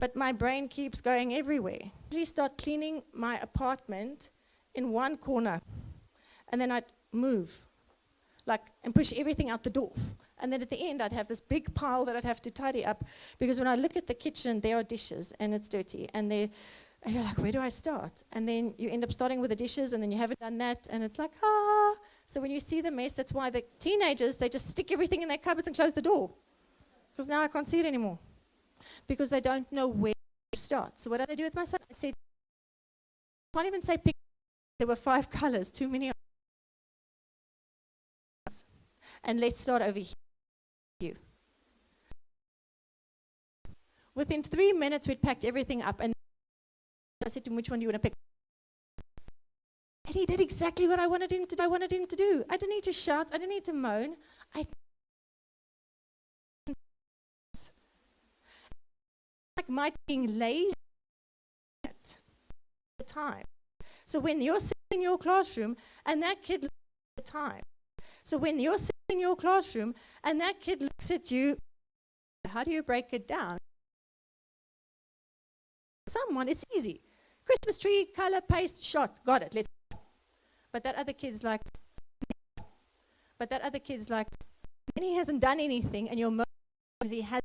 but my brain keeps going everywhere. I usually start cleaning my apartment in one corner, and then I'd move, and push everything out the door. And then at the end, I'd have this big pile that I'd have to tidy up, because when I look at the kitchen, there are dishes, and it's dirty, and you're like, where do I start? And then you end up starting with the dishes, and then you haven't done that, and it's like, ah. So when you see the mess, that's why the teenagers, they just stick everything in their cupboards and close the door. Because now I can't see it anymore. Because they don't know where to start. So what did I do with my son? I said, I can't even say pick. There were 5 colors, too many. And let's start over here. Within 3 minutes, we'd packed everything up. And I said to him, which one do you want to pick? And he did exactly what I wanted him to do. I didn't need to shout. I didn't need to moan. Like my being lazy at the time. So when you're sitting in your classroom and that kid looks at the time. So when you're sitting in your classroom and that kid looks at you, how do you break it down? Someone, it's easy. Christmas tree, color, paste, shot, got it. But that other kid's like, and he hasn't done anything, and you're because he has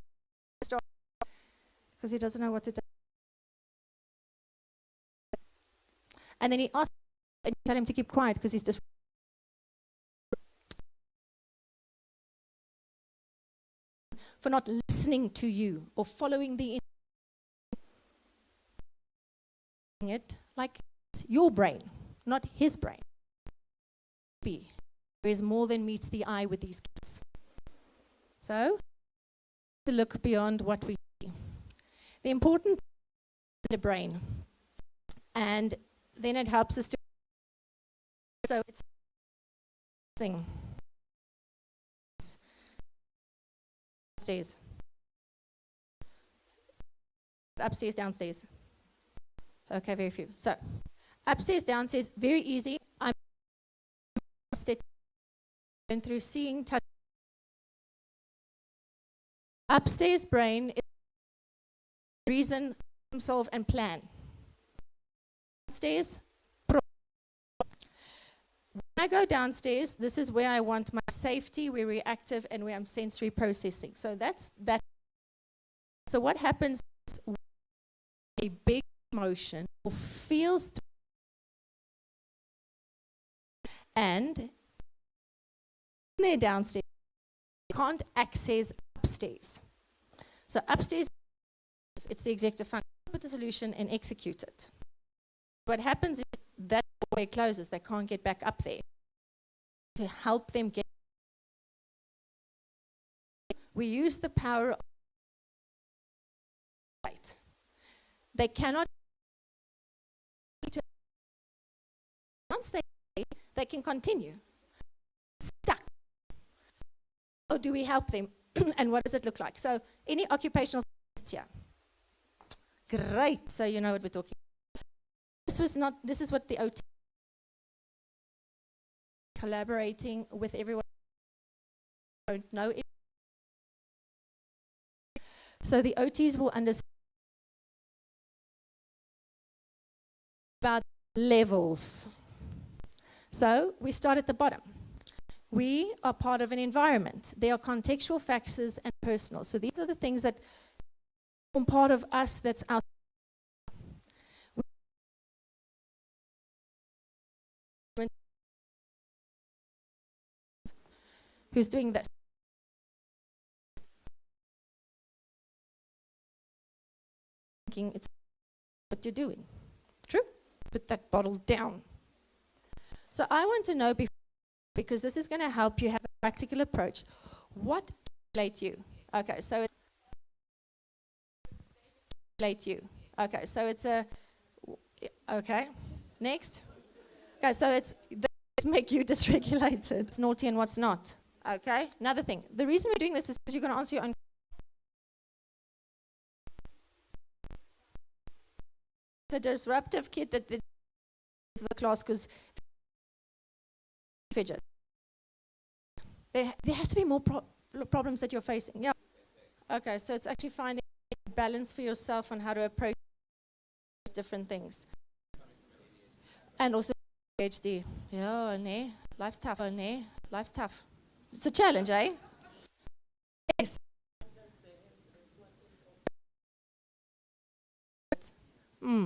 started because he doesn't know what to do. And then he asks, and you tell him to keep quiet because he's just for not listening to you or following the it like it's your brain, not his brain. There is more than meets the eye with these kids. So, to look beyond what we see. The important the brain, and then it helps us to. So it's thing. Upstairs. Upstairs, downstairs. Okay, very few. So, upstairs, downstairs, very easy. I'm going through seeing, touch. Upstairs brain is reason, solve, and plan. Downstairs, when I go downstairs, this is where I want my safety, where we're active, and where I'm sensory processing. So that's that. So what happens is a big emotion or feels and they're downstairs, can't access upstairs. So upstairs, it's the executive function, put the solution and execute it. What happens is that doorway closes, they can't get back up there. To help them get, we use the power of light. They cannot, once they can continue. Stuck. How do we help them? And what does it look like? So any occupational here. Great. So you know what we're talking about. This is what the OT collaborating with everyone don't know. So the OTs will understand about levels. So we start at the bottom. We are part of an environment. There are contextual factors and personal. So these are the things that form part of us that's out. Who's doing this? Thinking it's what you're doing. True? Put that bottle down. So I want to know, because this is going to help you have a practical approach, what stimulates you? Okay, so it stimulates you. Okay, so it's a, okay, next. Okay, so it's make you dysregulated. It's naughty and what's not. Okay, another thing. The reason we're doing this is because you're going to answer your own. It's a disruptive kid that the class because fidget. There has to be more problems that you're facing. Yeah. Okay, so it's actually finding balance for yourself on how to approach different things. And also ADHD. Yeah, nee, life's tough. Oh, nee, life's tough. It's a challenge, eh? Yes.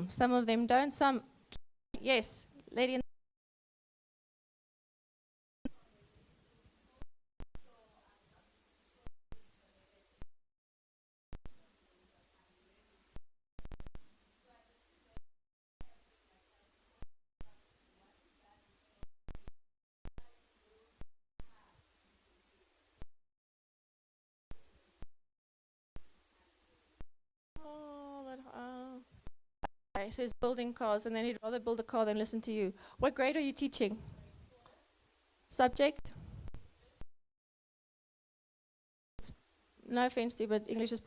Some of them don't, some, yes. Lady in he says building cars, and then he'd rather build a car than listen to you. What grade are you teaching? Subject? No offense to you, but English is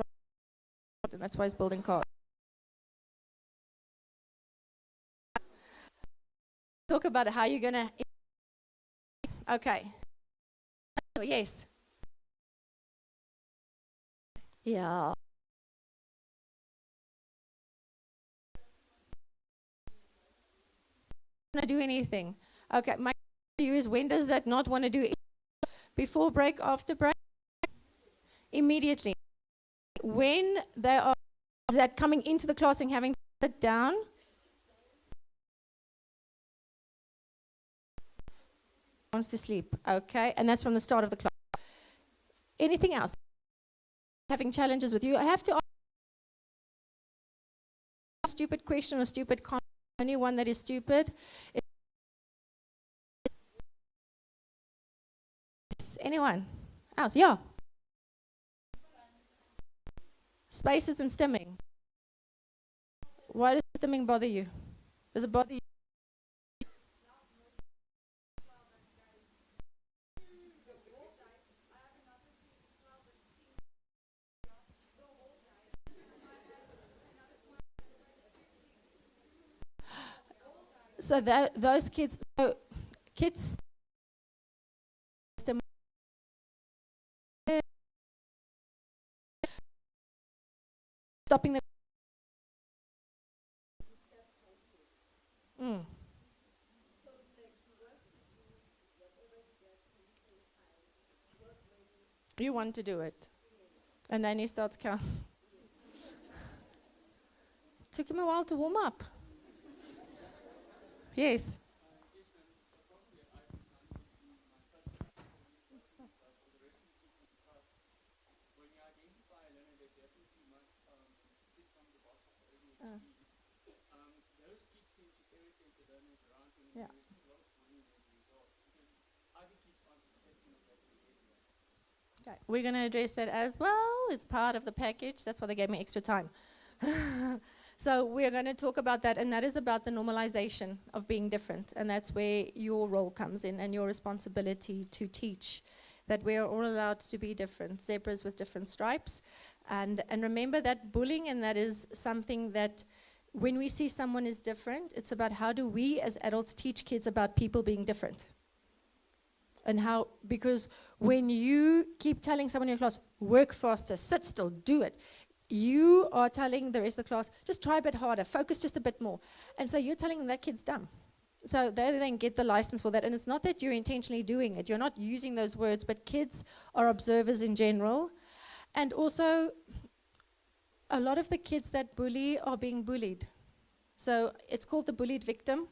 and that's why he's building cars. Talk about how you're going to... Okay. Oh, yes. Yeah. Want to do anything. Okay, my question to you is, when does that not want to do it? Before break, after break? Immediately. When they are that coming into the class and having to sit down, wants to sleep. Okay, and that's from the start of the class. Anything else? Having challenges with you? I have to ask a stupid question or stupid comment. Only one that is stupid. Anyone else? Yeah. Spaces and stimming. Why does stimming bother you? Does it bother you? So those kids, kids stopping them. You want to do it, and then he starts counting. Took him a while to warm up. Yes. Yeah. Okay. We're going to address that as well. It's part of the package. That's why they gave me extra time. So we're going to talk about that, and that is about the normalization of being different, and that's where your role comes in and your responsibility to teach that we are all allowed to be different, zebras with different stripes. And remember that bullying, and that is something that when we see someone is different, it's about how do we as adults teach kids about people being different. And how, because when you keep telling someone in your class, work faster, sit still, do it, you are telling the rest of the class, just try a bit harder, focus just a bit more. And so you're telling them that kid's dumb. So they then get the license for that. And it's not that you're intentionally doing it. You're not using those words, but kids are observers in general. And also, a lot of the kids that bully are being bullied. So it's called the bullied victim.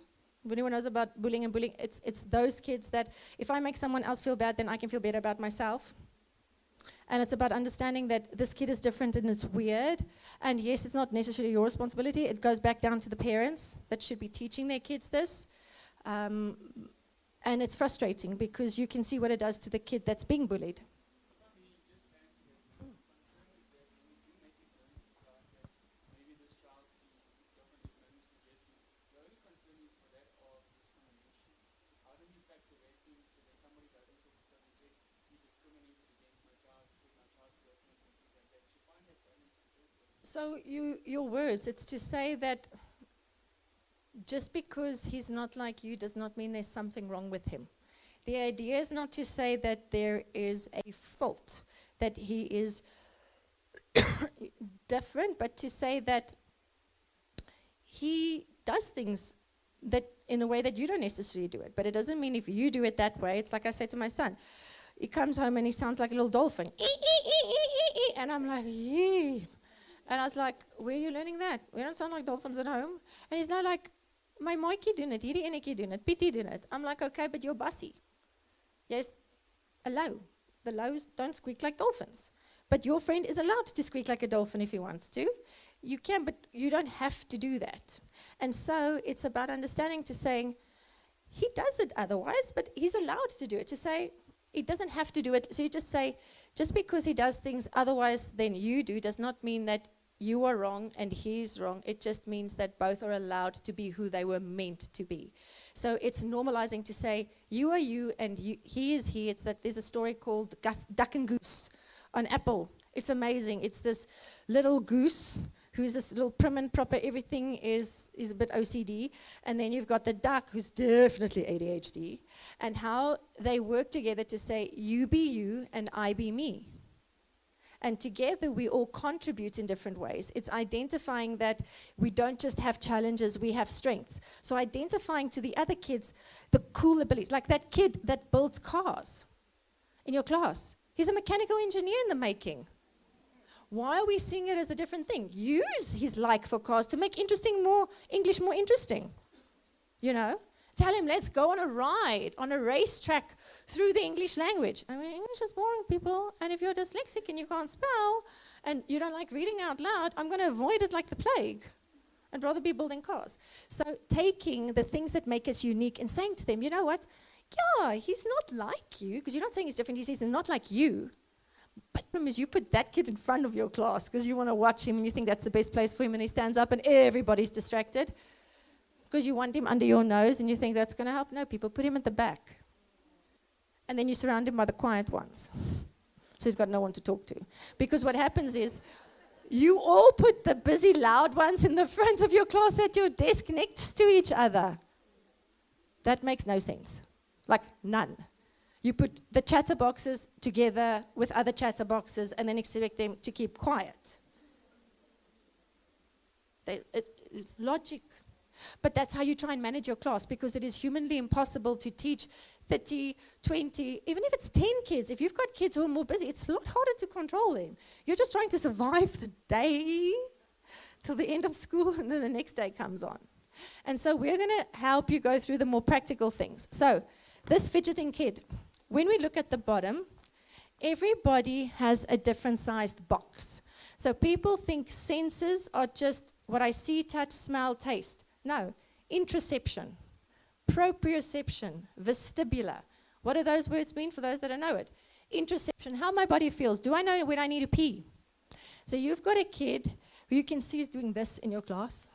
If anyone knows about bullying and bullying, it's those kids that if I make someone else feel bad, then I can feel better about myself. And it's about understanding that this kid is different and it's weird. And yes, it's not necessarily your responsibility. It goes back down to the parents that should be teaching their kids this. And it's frustrating because you can see what it does to the kid that's being bullied. So your words, it's to say that just because he's not like you does not mean there's something wrong with him. The idea is not to say that there is a fault, that he is different, but to say that he does things that in a way that you don't necessarily do it. But it doesn't mean if you do it that way. It's like I say to my son. He comes home and he sounds like a little dolphin. And I'm like, yee. And I was like, where are you learning that? We don't sound like dolphins at home. And he's now like, my moikie doen it, hierdie enetjie doen it, Pietie doen it. I'm like, okay, but you're bossy. Yes, a low. The lows don't squeak like dolphins. But your friend is allowed to squeak like a dolphin if he wants to. You can, but you don't have to do that. And so it's about understanding to saying, he does it otherwise, but he's allowed to do it. To say, he doesn't have to do it. So you just say, just because he does things otherwise than you do does not mean that you are wrong and he's wrong. It just means that both are allowed to be who they were meant to be. So it's normalizing to say, you are you and he is he. It's that there's a story called Duck and Goose on Apple. It's amazing. It's this little goose who's this little prim and proper, everything is a bit OCD. And then you've got the duck who's definitely ADHD. And how they work together to say, you be you and I be me. And together we all contribute in different ways. It's identifying that we don't just have challenges, we have strengths. So identifying to the other kids the cool abilities, like that kid that builds cars in your class. He's a mechanical engineer in the making. Why are we seeing it as a different thing? Use his like for cars to make English more interesting. You know? Tell him, let's go on a ride, on a racetrack through the English language. I mean, English is boring, people. And if you're dyslexic and you can't spell, and you don't like reading out loud, I'm going to avoid it like the plague. I'd rather be building cars. So taking the things that make us unique and saying to them, you know what? Yeah, he's not like you, because you're not saying he's different. He says he's not like you. But the problem is you put that kid in front of your class because you want to watch him and you think that's the best place for him, and he stands up and everybody's distracted because you want him under your nose and you think that's going to help. No, people, put him at the back. And then you surround him by the quiet ones. So he's got no one to talk to. Because what happens is you all put the busy, loud ones in the front of your class at your desk next to each other. That makes no sense. Like none. You put the chatterboxes together with other chatterboxes and then expect them to keep quiet. It's logic. But that's how you try and manage your class, because it is humanly impossible to teach 30, 20, even if it's 10 kids. If you've got kids who are more busy, it's a lot harder to control them. You're just trying to survive the day till the end of school, and then the next day comes on. And so we're going to help you go through the more practical things. So this fidgeting kid, when we look at the bottom, everybody has a different sized box. So people think senses are just what I see, touch, smell, taste. No, interoception, proprioception, vestibular. What do those words mean for those that don't know it? Interoception, how my body feels. Do I know when I need to pee? So you've got a kid who you can see is doing this in your class.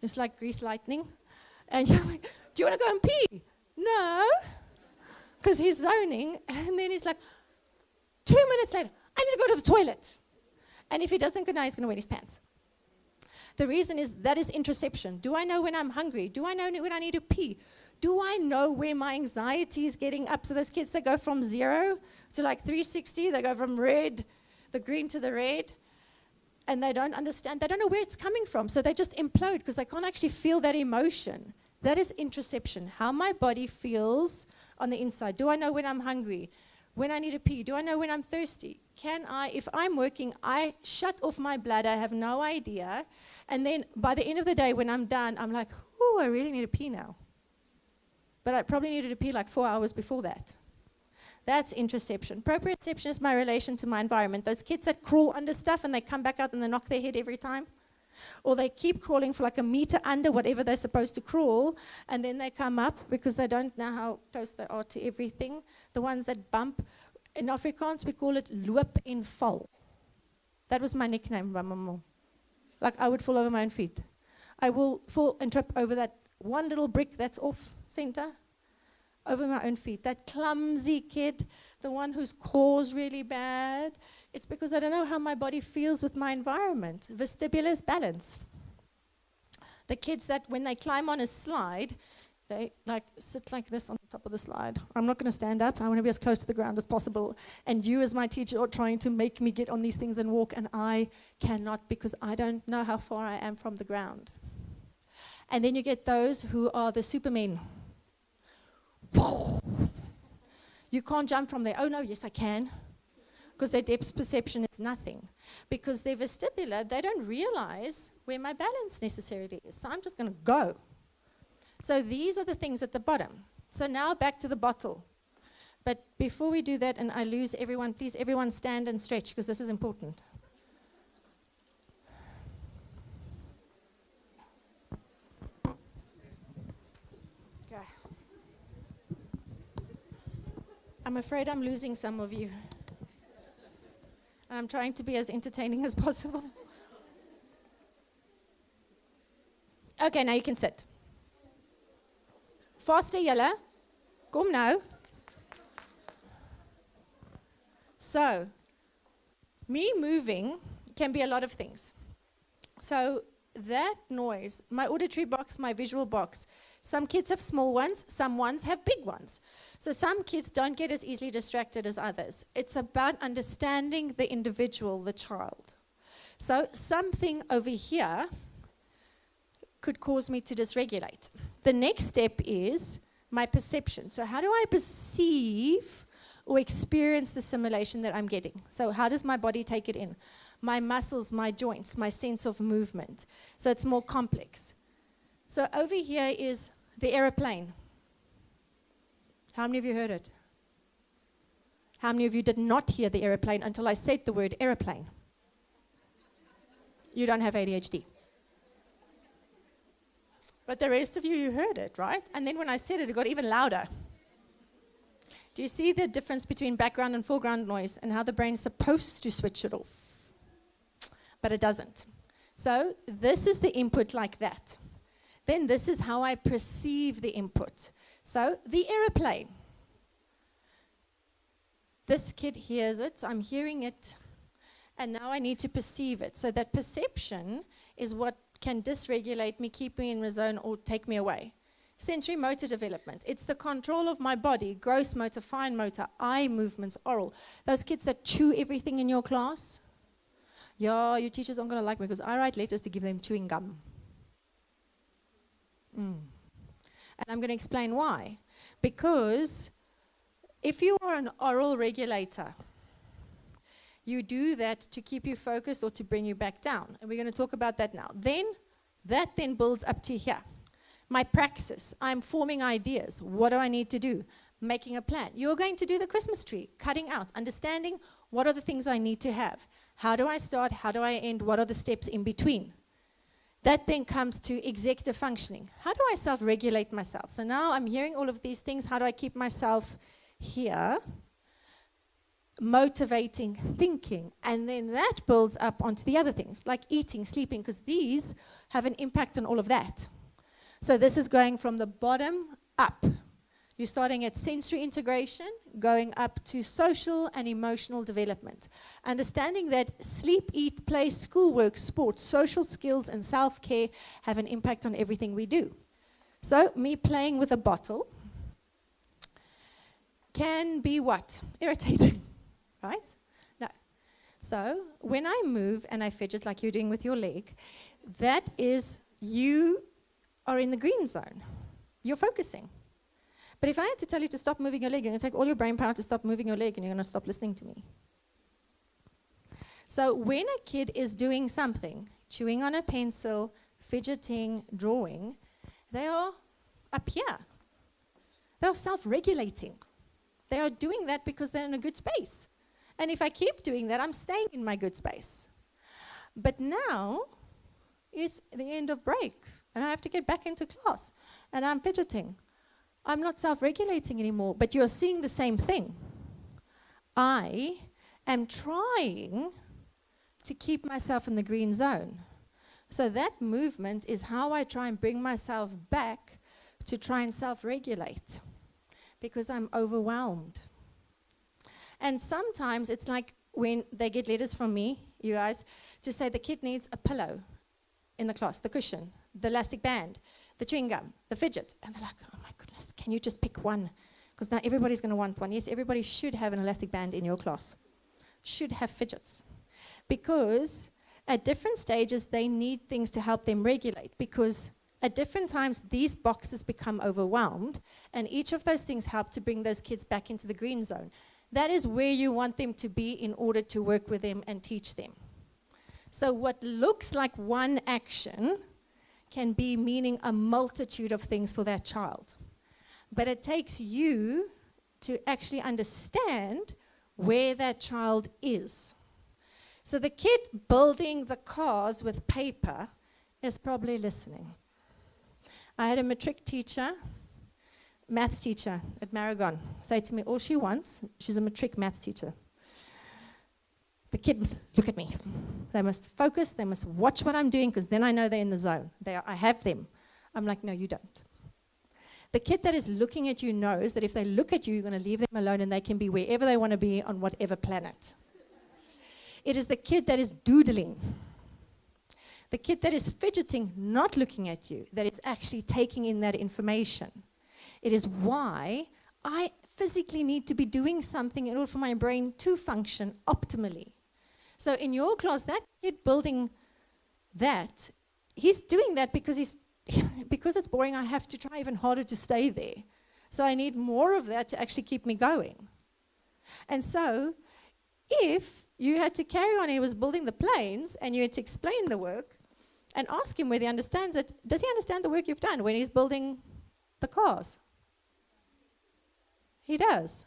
It's like grease lightning. And you're like, do you want to go and pee? No. Because he's zoning, and then he's like, 2 minutes later, I need to go to the toilet. And if he doesn't go now, he's going to wet his pants. The reason is that is interoception. Do I know when I'm hungry? Do I know when I need to pee? Do I know where my anxiety is getting up? So those kids that go from 0 to like 360, they go from red, the green to the red, and they don't understand. They don't know where it's coming from, so they just implode because they can't actually feel that emotion. That is interoception, how my body feels on the inside. Do I know when I'm hungry? When I need to pee? Do I know when I'm thirsty? Can I, if I'm working, I shut off my bladder, I have no idea, and then by the end of the day when I'm done, I'm like, oh, I really need to pee now. But I probably needed to pee like 4 hours before that. That's interoception. Proprioception is my relation to my environment. Those kids that crawl under stuff and they come back out and they knock their head every time. Or they keep crawling for like a meter under whatever they're supposed to crawl, and then they come up because they don't know how close they are to everything. The ones that bump, in Afrikaans we call it loop en val. That was my nickname by my mom. Like I would fall over my own feet. I will fall and trip over that one little brick that's off center, over my own feet. That clumsy kid, the one whose core's really bad, it's because I don't know how my body feels with my environment. Vestibular is balance. The kids that when they climb on a slide, They like sit like this on the top of the slide. I'm not going to stand up. I want to be as close to the ground as possible. And you as my teacher are trying to make me get on these things and walk, and I cannot because I don't know how far I am from the ground. And then you get those who are the supermen. You can't jump from there. Oh no, yes I can. Because their depth perception is nothing. Because their vestibular, they don't realize where my balance necessarily is. So I'm just going to go. So these are the things at the bottom. So now back to the bottle. But before we do that, and I lose everyone, please everyone stand and stretch, because this is important. Okay. I'm afraid I'm losing some of you. I'm trying to be as entertaining as possible. Okay, now you can sit. Faster, julle. Kom nou. So, me moving can be a lot of things. So, that noise, my auditory box, my visual box, some kids have small ones, some ones have big ones. So some kids don't get as easily distracted as others. It's about understanding the individual, the child. So something over here could cause me to dysregulate. The next step is my perception. So how do I perceive or experience the simulation that I'm getting? So how does my body take it in? My muscles, my joints, my sense of movement. So it's more complex. So over here is the aeroplane. How many of you heard it? How many of you did not hear the aeroplane until I said the word aeroplane? You don't have ADHD. But the rest of you heard it, right? And then when I said it, it got even louder. Do you see the difference between background and foreground noise and how the brain's supposed to switch it off? But it doesn't. So this is the input like that. Then this is how I perceive the input. So the aeroplane. This kid hears it, I'm hearing it, and now I need to perceive it. So that perception is what can dysregulate me, keep me in the zone, or take me away. Sensory motor development. It's the control of my body, gross motor, fine motor, eye movements, oral. Those kids that chew everything in your class, yeah, your teachers aren't going to like me because I write letters to give them chewing gum. And I'm going to explain why. Because if you are an oral regulator, you do that to keep you focused or to bring you back down. And we're going to talk about that now. That then builds up to here. My praxis, I'm forming ideas. What do I need to do? Making a plan. You're going to do the Christmas tree, cutting out, understanding what are the things I need to have. How do I start? How do I end? What are the steps in between? That then comes to executive functioning. How do I self-regulate myself? So now I'm hearing all of these things. How do I keep myself here? Motivating, thinking. And then that builds up onto the other things, like eating, sleeping, because these have an impact on all of that. So this is going from the bottom up. You're starting at sensory integration, going up to social and emotional development. Understanding that sleep, eat, play, schoolwork, sports, social skills, and self-care have an impact on everything we do. So me playing with a bottle can be what? Irritating, right? No. So when I move and I fidget like you're doing with your leg, that is you are in the green zone. You're focusing. But if I had to tell you to stop moving your leg, you're going to take all your brain power to stop moving your leg, and you're going to stop listening to me. So when a kid is doing something, chewing on a pencil, fidgeting, drawing, they are up here. They are self-regulating. They are doing that because they're in a good space. And if I keep doing that, I'm staying in my good space. But now, it's the end of break, and I have to get back into class, and I'm fidgeting. I'm not self-regulating anymore, but you're seeing the same thing. I am trying to keep myself in the green zone. So that movement is how I try and bring myself back to try and self-regulate, because I'm overwhelmed. And sometimes it's like when they get letters from me, you guys, to say the kid needs a pillow in the class, the cushion, the elastic band, the chewing gum, the fidget. And they're like, oh my goodness, can you just pick one? Because now everybody's going to want one. Yes, everybody should have an elastic band in your class. Should have fidgets. Because at different stages, they need things to help them regulate. Because at different times, these boxes become overwhelmed. And each of those things help to bring those kids back into the green zone. That is where you want them to be in order to work with them and teach them. So what looks like one action can be meaning a multitude of things for that child. But it takes you to actually understand where that child is. So the kid building the cars with paper is probably listening. I had a matric teacher, maths teacher at Maragon, say to me, all she wants, she's a matric maths teacher. The kid must look at me. They must focus, they must watch what I'm doing, because then I know they're in the zone. I have them. I'm like, no, you don't. The kid that is looking at you knows that if they look at you, you're going to leave them alone and they can be wherever they want to be on whatever planet. It is the kid that is doodling. The kid that is fidgeting, not looking at you, that is actually taking in that information. It is why I physically need to be doing something in order for my brain to function optimally. So in your class, that kid building that, he's doing that because because it's boring, I have to try even harder to stay there. So I need more of that to actually keep me going. And so if you had to carry on and he was building the planes and you had to explain the work and ask him whether he understands it, does he understand the work you've done when he's building the cars? He does.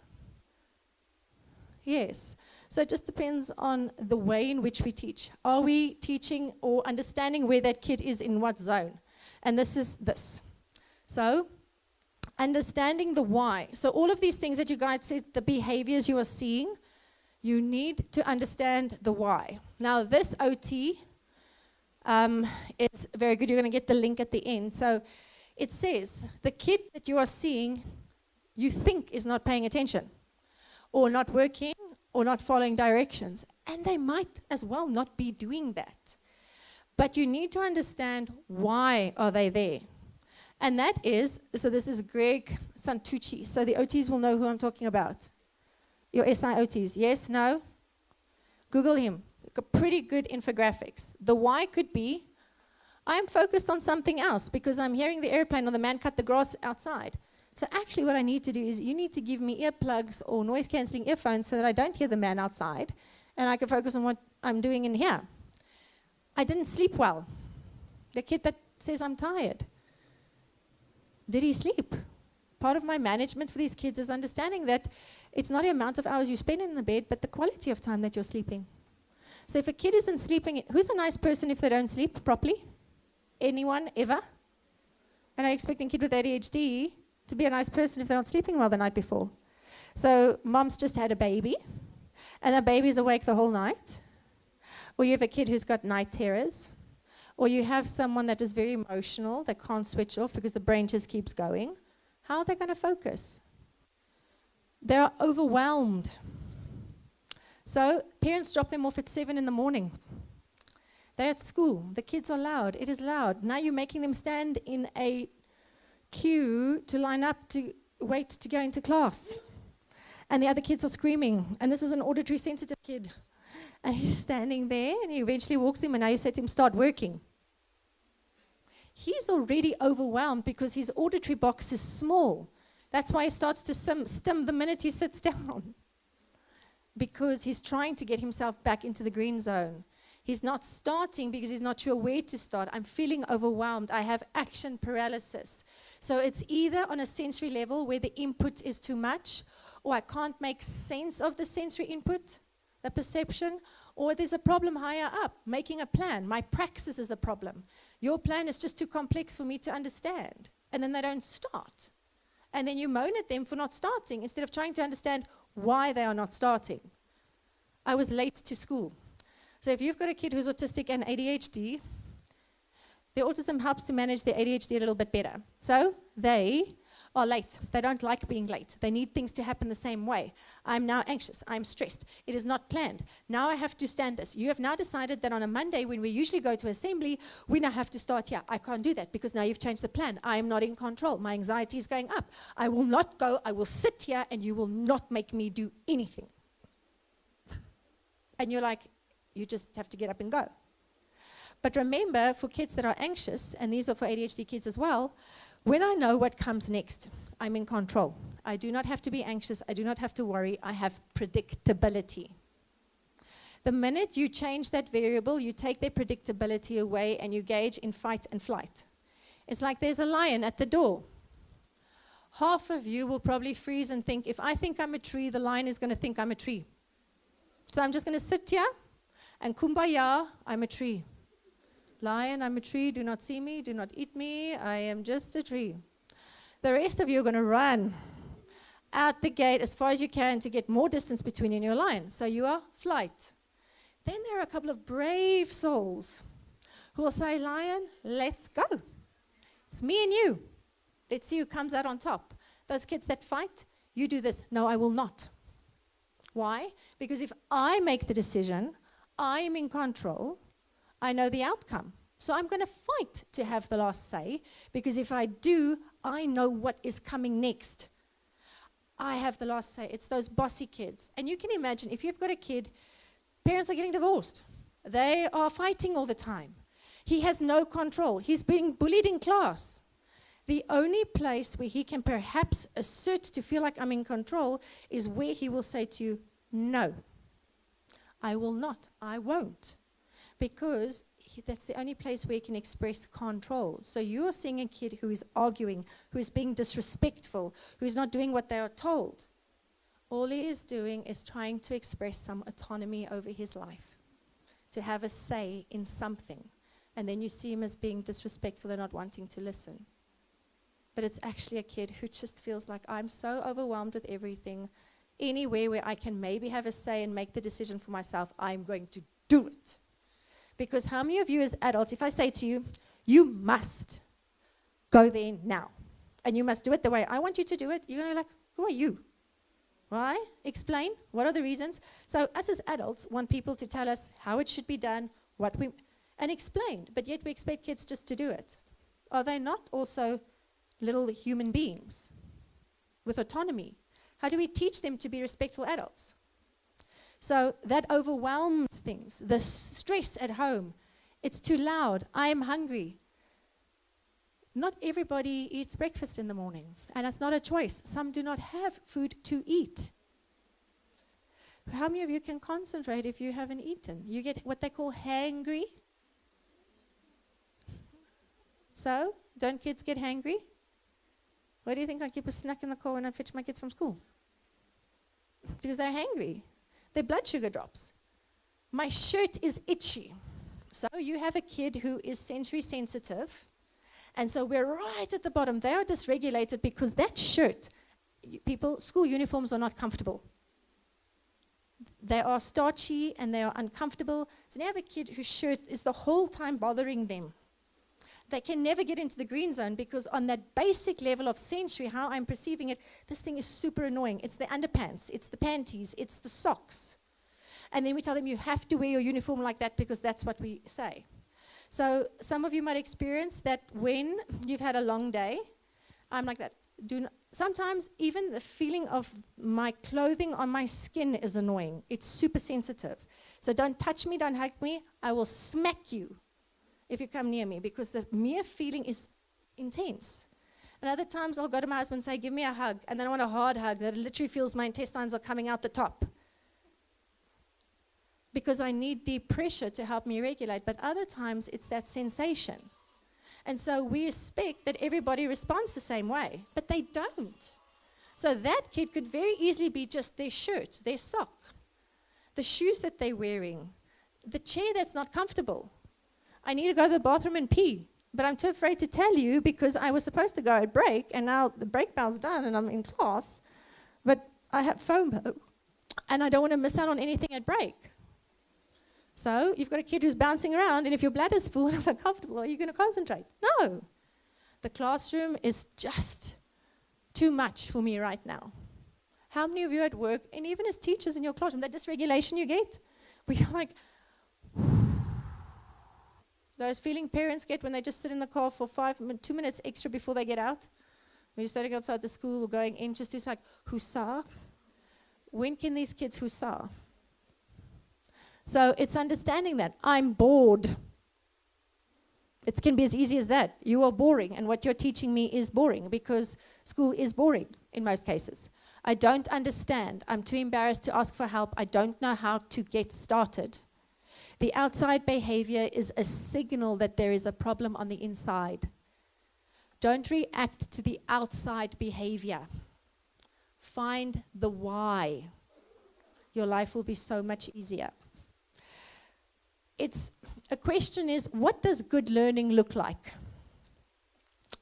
Yes. So it just depends on the way in which we teach. Are we teaching or understanding where that kid is in what zone? And this is this. So understanding the why. So all of these things that you guys said, the behaviors you are seeing, you need to understand the why. Now this OT is very good. You're going to get the link at the end. So it says the kid that you are seeing, you think is not paying attention or not working or not following directions. And they might as well not be doing that. But you need to understand why are they there. And that is, so this is Greg Santucci. So the OTs will know who I'm talking about. Your SI OTs, yes, no? Google him. Got pretty good infographics. The why could be, I'm focused on something else because I'm hearing the airplane or the man cut the grass outside. So actually what I need to do is you need to give me earplugs or noise-cancelling earphones so that I don't hear the man outside and I can focus on what I'm doing in here. I didn't sleep well. The kid that says I'm tired. Did he sleep? Part of my management for these kids is understanding that it's not the amount of hours you spend in the bed, but the quality of time that you're sleeping. So if a kid isn't sleeping, who's a nice person if they don't sleep properly? Anyone, ever? And I'm expecting a kid with ADHD to be a nice person if they're not sleeping well the night before. So mom's just had a baby, and the baby's awake the whole night. Or you have a kid who's got night terrors. Or you have someone that is very emotional, that can't switch off because the brain just keeps going. How are they going to focus? They're overwhelmed. So parents drop them off at 7 in the morning. They're at school. The kids are loud. It is loud. Now you're making them stand in a queue to line up to wait to go into class. And the other kids are screaming. And this is an auditory sensitive kid. And he's standing there and he eventually walks in and now you say to him, start working. He's already overwhelmed because his auditory box is small. That's why he starts to stim the minute he sits down. Because he's trying to get himself back into the green zone. He's not starting because he's not sure where to start. I'm feeling overwhelmed. I have action paralysis. So it's either on a sensory level where the input is too much, or I can't make sense of the sensory input, the perception, or there's a problem higher up, making a plan. My praxis is a problem. Your plan is just too complex for me to understand. And then they don't start. And then you moan at them for not starting instead of trying to understand why they are not starting. I was late to school. So if you've got a kid who's autistic and ADHD, their autism helps to manage their ADHD a little bit better. So they are late. They don't like being late. They need things to happen the same way. I'm now anxious. I'm stressed. It is not planned. Now I have to stand this. You have now decided that on a Monday, when we usually go to assembly, we now have to start here. I can't do that because now you've changed the plan. I am not in control. My anxiety is going up. I will not go. I will sit here, and you will not make me do anything. And you're like, you just have to get up and go. But remember, for kids that are anxious, and these are for ADHD kids as well, when I know what comes next, I'm in control. I do not have to be anxious. I do not have to worry. I have predictability. The minute you change that variable, you take their predictability away and you gauge in fight and flight. It's like there's a lion at the door. Half of you will probably freeze and think, if I think I'm a tree, the lion is going to think I'm a tree. So I'm just going to sit here and kumbaya, I'm a tree. Lion, I'm a tree, do not see me, do not eat me, I am just a tree. The rest of you are going to run out the gate as far as you can to get more distance between you and your lion. So you are flight. Then there are a couple of brave souls who will say, lion, let's go. It's me and you. Let's see who comes out on top. Those kids that fight, you do this. No, I will not. Why? Because if I make the decision, I am in control. I know the outcome. So I'm going to fight to have the last say, because if I do, I know what is coming next. I have the last say. It's those bossy kids. And you can imagine, if you've got a kid, parents are getting divorced. They are fighting all the time. He has no control. He's being bullied in class. The only place where he can perhaps assert to feel like I'm in control is where he will say to you, no, I will not, I won't. Because that's the only place where he can express control. So you are seeing a kid who is arguing, who is being disrespectful, who is not doing what they are told. All he is doing is trying to express some autonomy over his life, to have a say in something. And then you see him as being disrespectful and not wanting to listen. But it's actually a kid who just feels like, I'm so overwhelmed with everything. Anywhere where I can maybe have a say and make the decision for myself, I'm going to do it. Because how many of you as adults, if I say to you, you must go there now, and you must do it the way I want you to do it, you're going to be like, who are you? Why? Explain. What are the reasons? So us as adults want people to tell us how it should be done, and explain. But yet we expect kids just to do it. Are they not also little human beings with autonomy? How do we teach them to be respectful adults? So that overwhelmed things, the stress at home, it's too loud, I am hungry. Not everybody eats breakfast in the morning, and it's not a choice. Some do not have food to eat. How many of you can concentrate if you haven't eaten? You get what they call hangry. So, don't kids get hangry? Why do you think I keep a snack in the car when I fetch my kids from school? Because they're hangry. Their blood sugar drops. My shirt is itchy. So you have a kid who is sensory sensitive, and so we're right at the bottom. They are dysregulated because that shirt, school uniforms are not comfortable. They are starchy and they are uncomfortable. So now you have a kid whose shirt is the whole time bothering them. They can never get into the green zone because on that basic level of sensory, how I'm perceiving it, this thing is super annoying. It's the underpants, it's the panties, it's the socks. And then we tell them you have to wear your uniform like that because that's what we say. So some of you might experience that when you've had a long day, I'm like that. Sometimes even the feeling of my clothing on my skin is annoying. It's super sensitive. So don't touch me, don't hug me. I will smack you if you come near me, because the mere feeling is intense. And other times I'll go to my husband and say, give me a hug, and then I want a hard hug that literally feels my intestines are coming out the top. Because I need deep pressure to help me regulate, but other times it's that sensation. And so we expect that everybody responds the same way, but they don't. So that kid could very easily be just their shirt, their sock, the shoes that they're wearing, the chair that's not comfortable. I need to go to the bathroom and pee, but I'm too afraid to tell you because I was supposed to go at break, and now the break bell's done and I'm in class, but I have FOMO, and I don't want to miss out on anything at break. So you've got a kid who's bouncing around, and if your bladder's full and it's uncomfortable, are you going to concentrate? No. The classroom is just too much for me right now. How many of you at work, and even as teachers in your classroom, that dysregulation you get, where you're like, those feeling parents get when they just sit in the car for 2 minutes extra before they get out, when you're standing outside the school or going in, just like, hussar. When can these kids hussar? So it's understanding that I'm bored. It can be as easy as that. You are boring, and what you're teaching me is boring, because school is boring in most cases. I don't understand. I'm too embarrassed to ask for help. I don't know how to get started. The outside behavior is a signal that there is a problem on the inside. Don't react to the outside behavior. Find the why. Your life will be so much easier. A question is, what does good learning look like?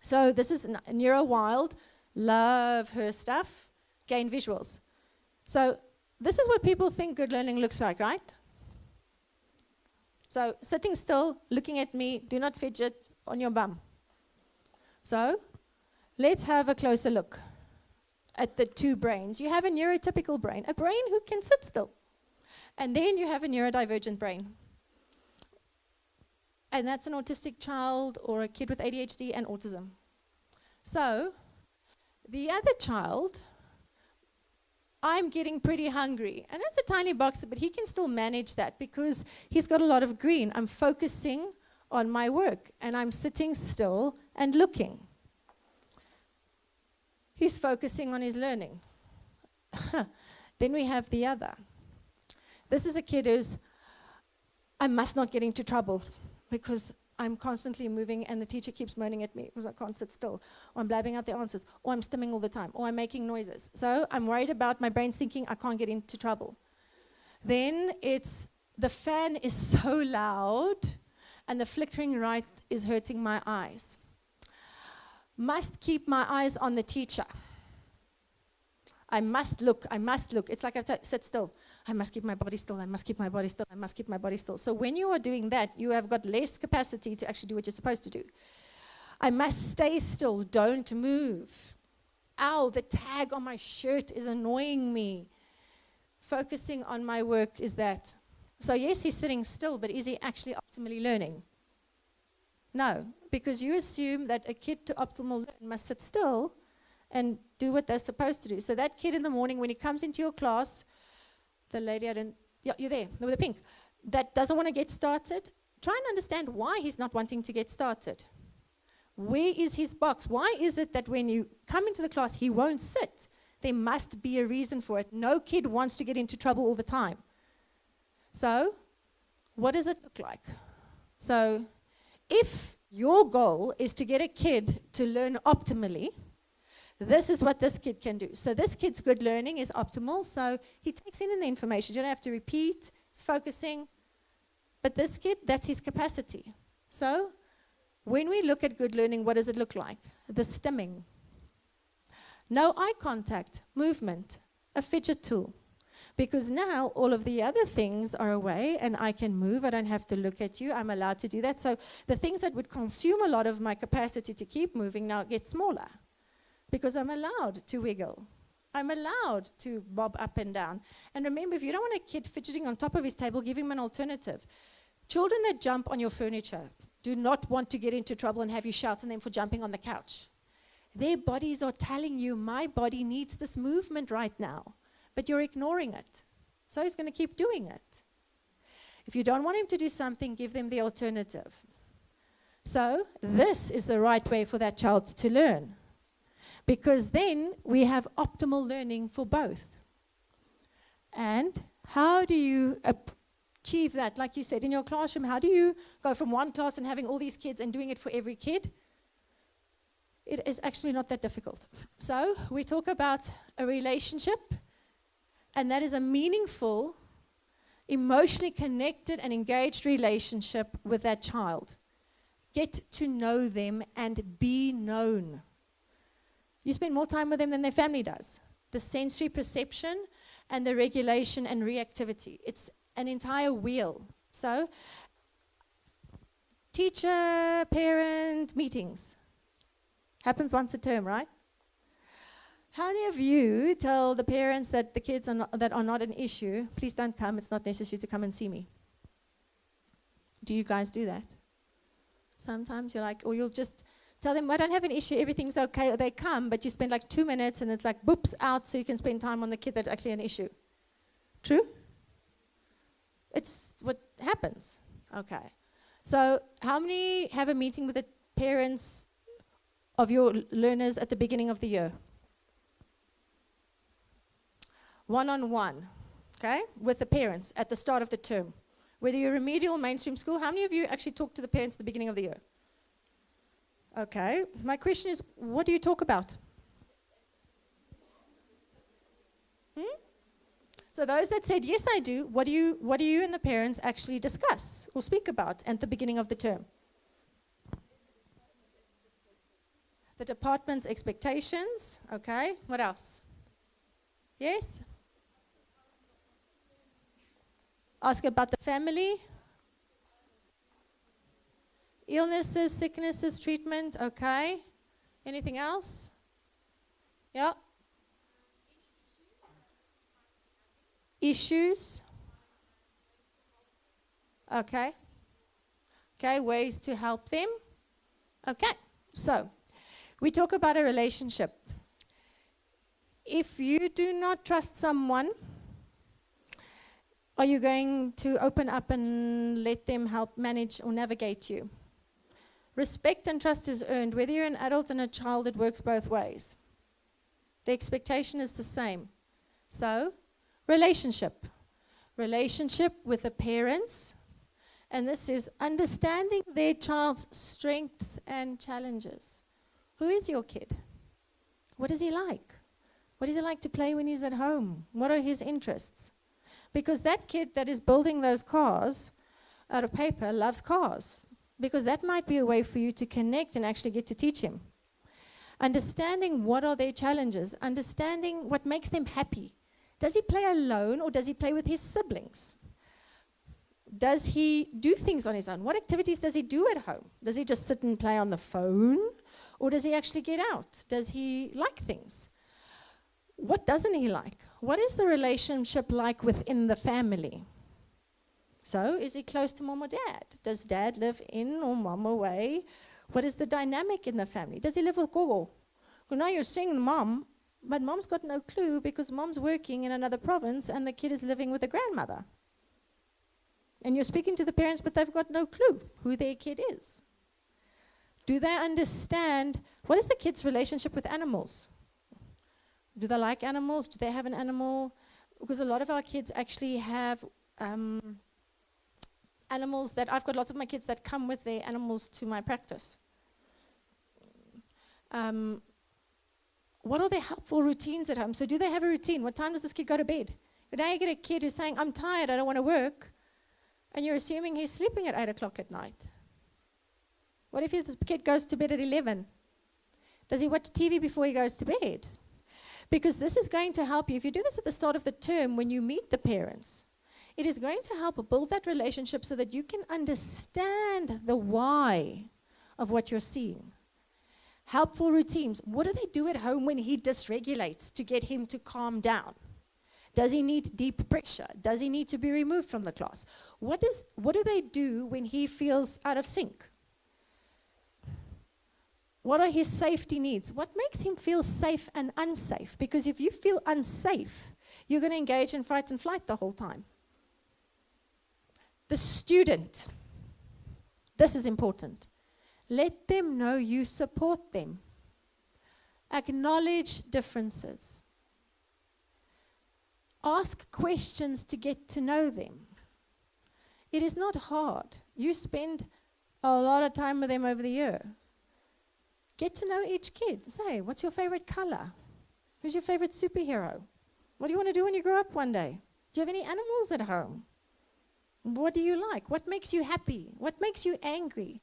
So this is Neuro Wild. Love her stuff. Gain visuals. So this is what people think good learning looks like, right? So sitting still, looking at me, do not fidget on your bum. So let's have a closer look at the two brains. You have a neurotypical brain, a brain who can sit still. And then you have a neurodivergent brain. And that's an autistic child or a kid with ADHD and autism. So the other child, I'm getting pretty hungry. And that's a tiny box, but he can still manage that because he's got a lot of green. I'm focusing on my work, and I'm sitting still and looking. He's focusing on his learning. Then we have the other. This is a kid who's, I must not get into trouble because I'm constantly moving and the teacher keeps moaning at me because I can't sit still, or I'm blabbing out the answers, or I'm stimming all the time, or I'm making noises. So I'm worried about my brain's thinking I can't get into trouble. Then it's the fan is so loud and the flickering light is hurting my eyes. Must keep my eyes on the teacher. I must look. It's like I sit still. I must keep my body still. I must keep my body still. I must keep my body still. So when you are doing that, you have got less capacity to actually do what you're supposed to do. I must stay still. Don't move. Ow, the tag on my shirt is annoying me. Focusing on my work is that. So yes, he's sitting still, but is he actually optimally learning? No, because you assume that a kid to optimal learn must sit still and do what they're supposed to do. So that kid in the morning, when he comes into your class, the lady, you're there, with the pink, that doesn't want to get started, try and understand why he's not wanting to get started. Where is his box? Why is it that when you come into the class, he won't sit? There must be a reason for it. No kid wants to get into trouble all the time. So, what does it look like? So, if your goal is to get a kid to learn optimally, this is what this kid can do. So this kid's good learning is optimal, so he takes in the information. You don't have to repeat, he's focusing. But this kid, that's his capacity. So when we look at good learning, what does it look like? The stimming. No eye contact, movement, a fidget tool. Because now all of the other things are away and I can move. I don't have to look at you. I'm allowed to do that. So the things that would consume a lot of my capacity to keep moving now get smaller. Because I'm allowed to wiggle. I'm allowed to bob up and down. And remember, if you don't want a kid fidgeting on top of his table, give him an alternative. Children that jump on your furniture do not want to get into trouble and have you shout at them for jumping on the couch. Their bodies are telling you, my body needs this movement right now. But you're ignoring it. So he's going to keep doing it. If you don't want him to do something, give them the alternative. So this is the right way for that child to learn. Because then we have optimal learning for both. And how do you achieve that? Like you said, in your classroom, how do you go from one class and having all these kids and doing it for every kid? It is actually not that difficult. So we talk about a relationship, and that is a meaningful, emotionally connected and engaged relationship with that child. Get to know them and be known. You spend more time with them than their family does. The sensory perception and the regulation and reactivity. It's an entire wheel. So, teacher-parent meetings. Happens once a term, right? How many of you tell the parents that the kids that are not an issue, please don't come, it's not necessary to come and see me? Do you guys do that? Sometimes you're like, or you'll just tell them, I don't have an issue, everything's okay, or they come, but you spend like 2 minutes and it's like, boops, out, so you can spend time on the kid that's actually an issue. True? It's what happens. Okay. So how many have a meeting with the parents of your learners at the beginning of the year? One-on-one, okay, with the parents at the start of the term. Whether you're remedial, mainstream school, how many of you actually talk to the parents at the beginning of the year? Okay, my question is, what do you talk about? So those that said, yes, I do, what do you and the parents actually discuss or speak about at the beginning of the term? The department's expectations, okay, what else? Yes? Ask about the family. Illnesses, sicknesses, treatment, okay. Anything else? Yeah. Issues. Okay. Okay, ways to help them. Okay, so we talk about a relationship. If you do not trust someone, are you going to open up and let them help manage or navigate you? Respect and trust is earned. Whether you're an adult and a child, it works both ways. The expectation is the same. So, relationship. Relationship with the parents. And this is understanding their child's strengths and challenges. Who is your kid? What is he like? What does he like to play when he's at home? What are his interests? Because that kid that is building those cars out of paper loves cars. Because that might be a way for you to connect and actually get to teach him. Understanding what are their challenges. Understanding what makes them happy. Does he play alone or does he play with his siblings? Does he do things on his own? What activities does he do at home? Does he just sit and play on the phone? Or does he actually get out? Does he like things? What doesn't he like? What is the relationship like within the family? So, is he close to mom or dad? Does dad live in or mom away? What is the dynamic in the family? Does he live with gogo? Well, now you're seeing mom, but mom's got no clue because mom's working in another province and the kid is living with a grandmother. And you're speaking to the parents, but they've got no clue who their kid is. Do they understand what is the kid's relationship with animals? Do they like animals? Do they have an animal? Because a lot of our kids actually have animals that, I've got lots of my kids that come with their animals to my practice. What are their helpful routines at home? So do they have a routine? What time does this kid go to bed? But now you get a kid who's saying, I'm tired, I don't want to work. And you're assuming he's sleeping at 8 o'clock at night. What if this kid goes to bed at 11? Does he watch TV before he goes to bed? Because this is going to help you. If you do this at the start of the term when you meet the parents, it is going to help build that relationship so that you can understand the why of what you're seeing. Helpful routines. What do they do at home when he dysregulates to get him to calm down? Does he need deep pressure? Does he need to be removed from the class? What do they do when he feels out of sync? What are his safety needs? What makes him feel safe and unsafe? Because if you feel unsafe, you're going to engage in fight and flight the whole time. The student. This is important. Let them know you support them. Acknowledge differences. Ask questions to get to know them. It is not hard. You spend a lot of time with them over the year. Get to know each kid. Say, what's your favorite color? Who's your favorite superhero? What do you want to do when you grow up one day? Do you have any animals at home? What do you like? What makes you happy? What makes you angry?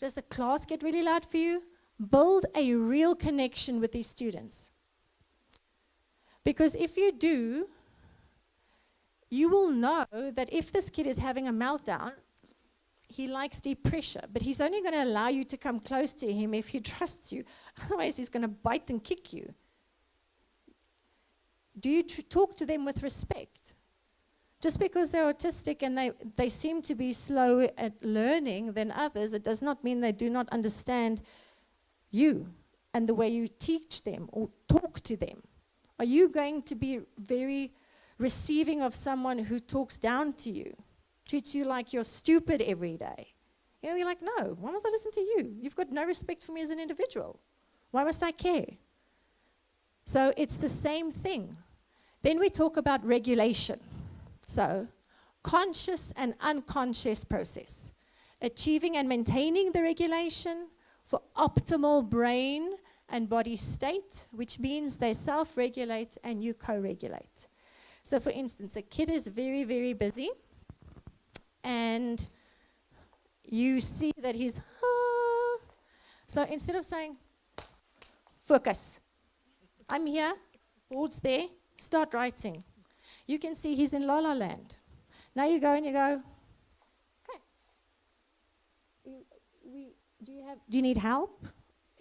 Does the class get really loud for you? Build a real connection with these students. Because if you do, you will know that if this kid is having a meltdown, he likes deep pressure, but he's only going to allow you to come close to him if he trusts you. Otherwise, he's going to bite and kick you. Do you talk to them with respect? Just because they're autistic and they seem to be slow at learning than others, it does not mean they do not understand you and the way you teach them or talk to them. Are you going to be very receiving of someone who talks down to you, treats you like you're stupid every day? You know, you're like, no, why must I listen to you? You've got no respect for me as an individual. Why must I care? So it's the same thing. Then we talk about regulation. So, conscious and unconscious process. Achieving and maintaining the regulation for optimal brain and body state, which means they self-regulate and you co-regulate. So for instance, a kid is very, very busy and you see that he's, so instead of saying, focus, I'm here, board's there, start writing. You can see he's in la la land. Now you go and you go, okay. Do you need help?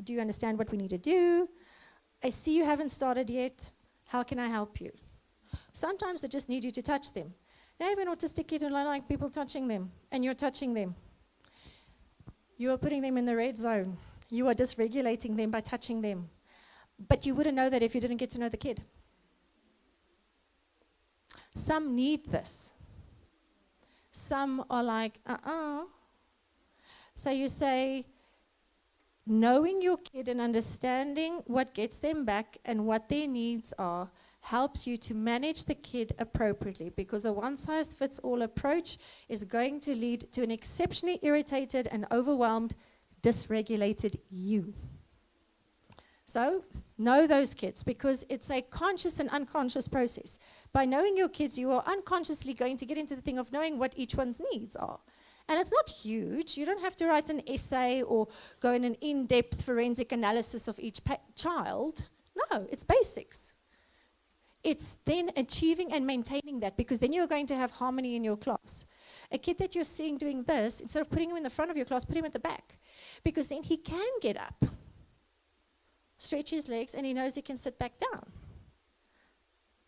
Do you understand what we need to do? I see you haven't started yet. How can I help you? Sometimes they just need you to touch them. Now you have an autistic kid and I like people touching them, and you're touching them. You are putting them in the red zone. You are dysregulating them by touching them. But you wouldn't know that if you didn't get to know the kid. Some need this. Some are like, So you say, knowing your kid and understanding what gets them back and what their needs are helps you to manage the kid appropriately, because a one-size-fits-all approach is going to lead to an exceptionally irritated and overwhelmed, dysregulated you. So, know those kids, because it's a conscious and unconscious process. By knowing your kids, you are unconsciously going to get into the thing of knowing what each one's needs are. And it's not huge. You don't have to write an essay or go in an in-depth forensic analysis of each child. No, it's basics. It's then achieving and maintaining that, because then you're going to have harmony in your class. A kid that you're seeing doing this, instead of putting him in the front of your class, put him at the back, because then he can get up, stretch his legs, and he knows he can sit back down.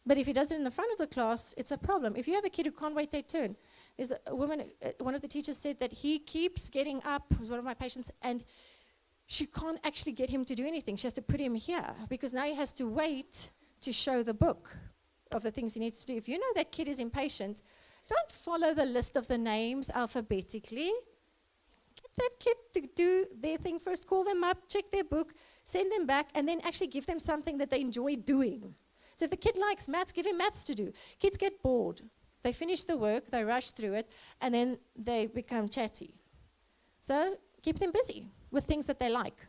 But if he does it in the front of the class, it's a problem. If you have a kid who can't wait their turn, there's a woman, one of the teachers said that he keeps getting up, who's one of my patients, and she can't actually get him to do anything. She has to put him here, because now he has to wait to show the book of the things he needs to do. If you know that kid is impatient, don't follow the list of the names alphabetically. Get that kid to do their thing first, call them up, check their book, send them back, and then actually give them something that they enjoy doing. So if the kid likes maths, give him maths to do. Kids get bored. They finish the work, they rush through it, and then they become chatty. So keep them busy with things that they like.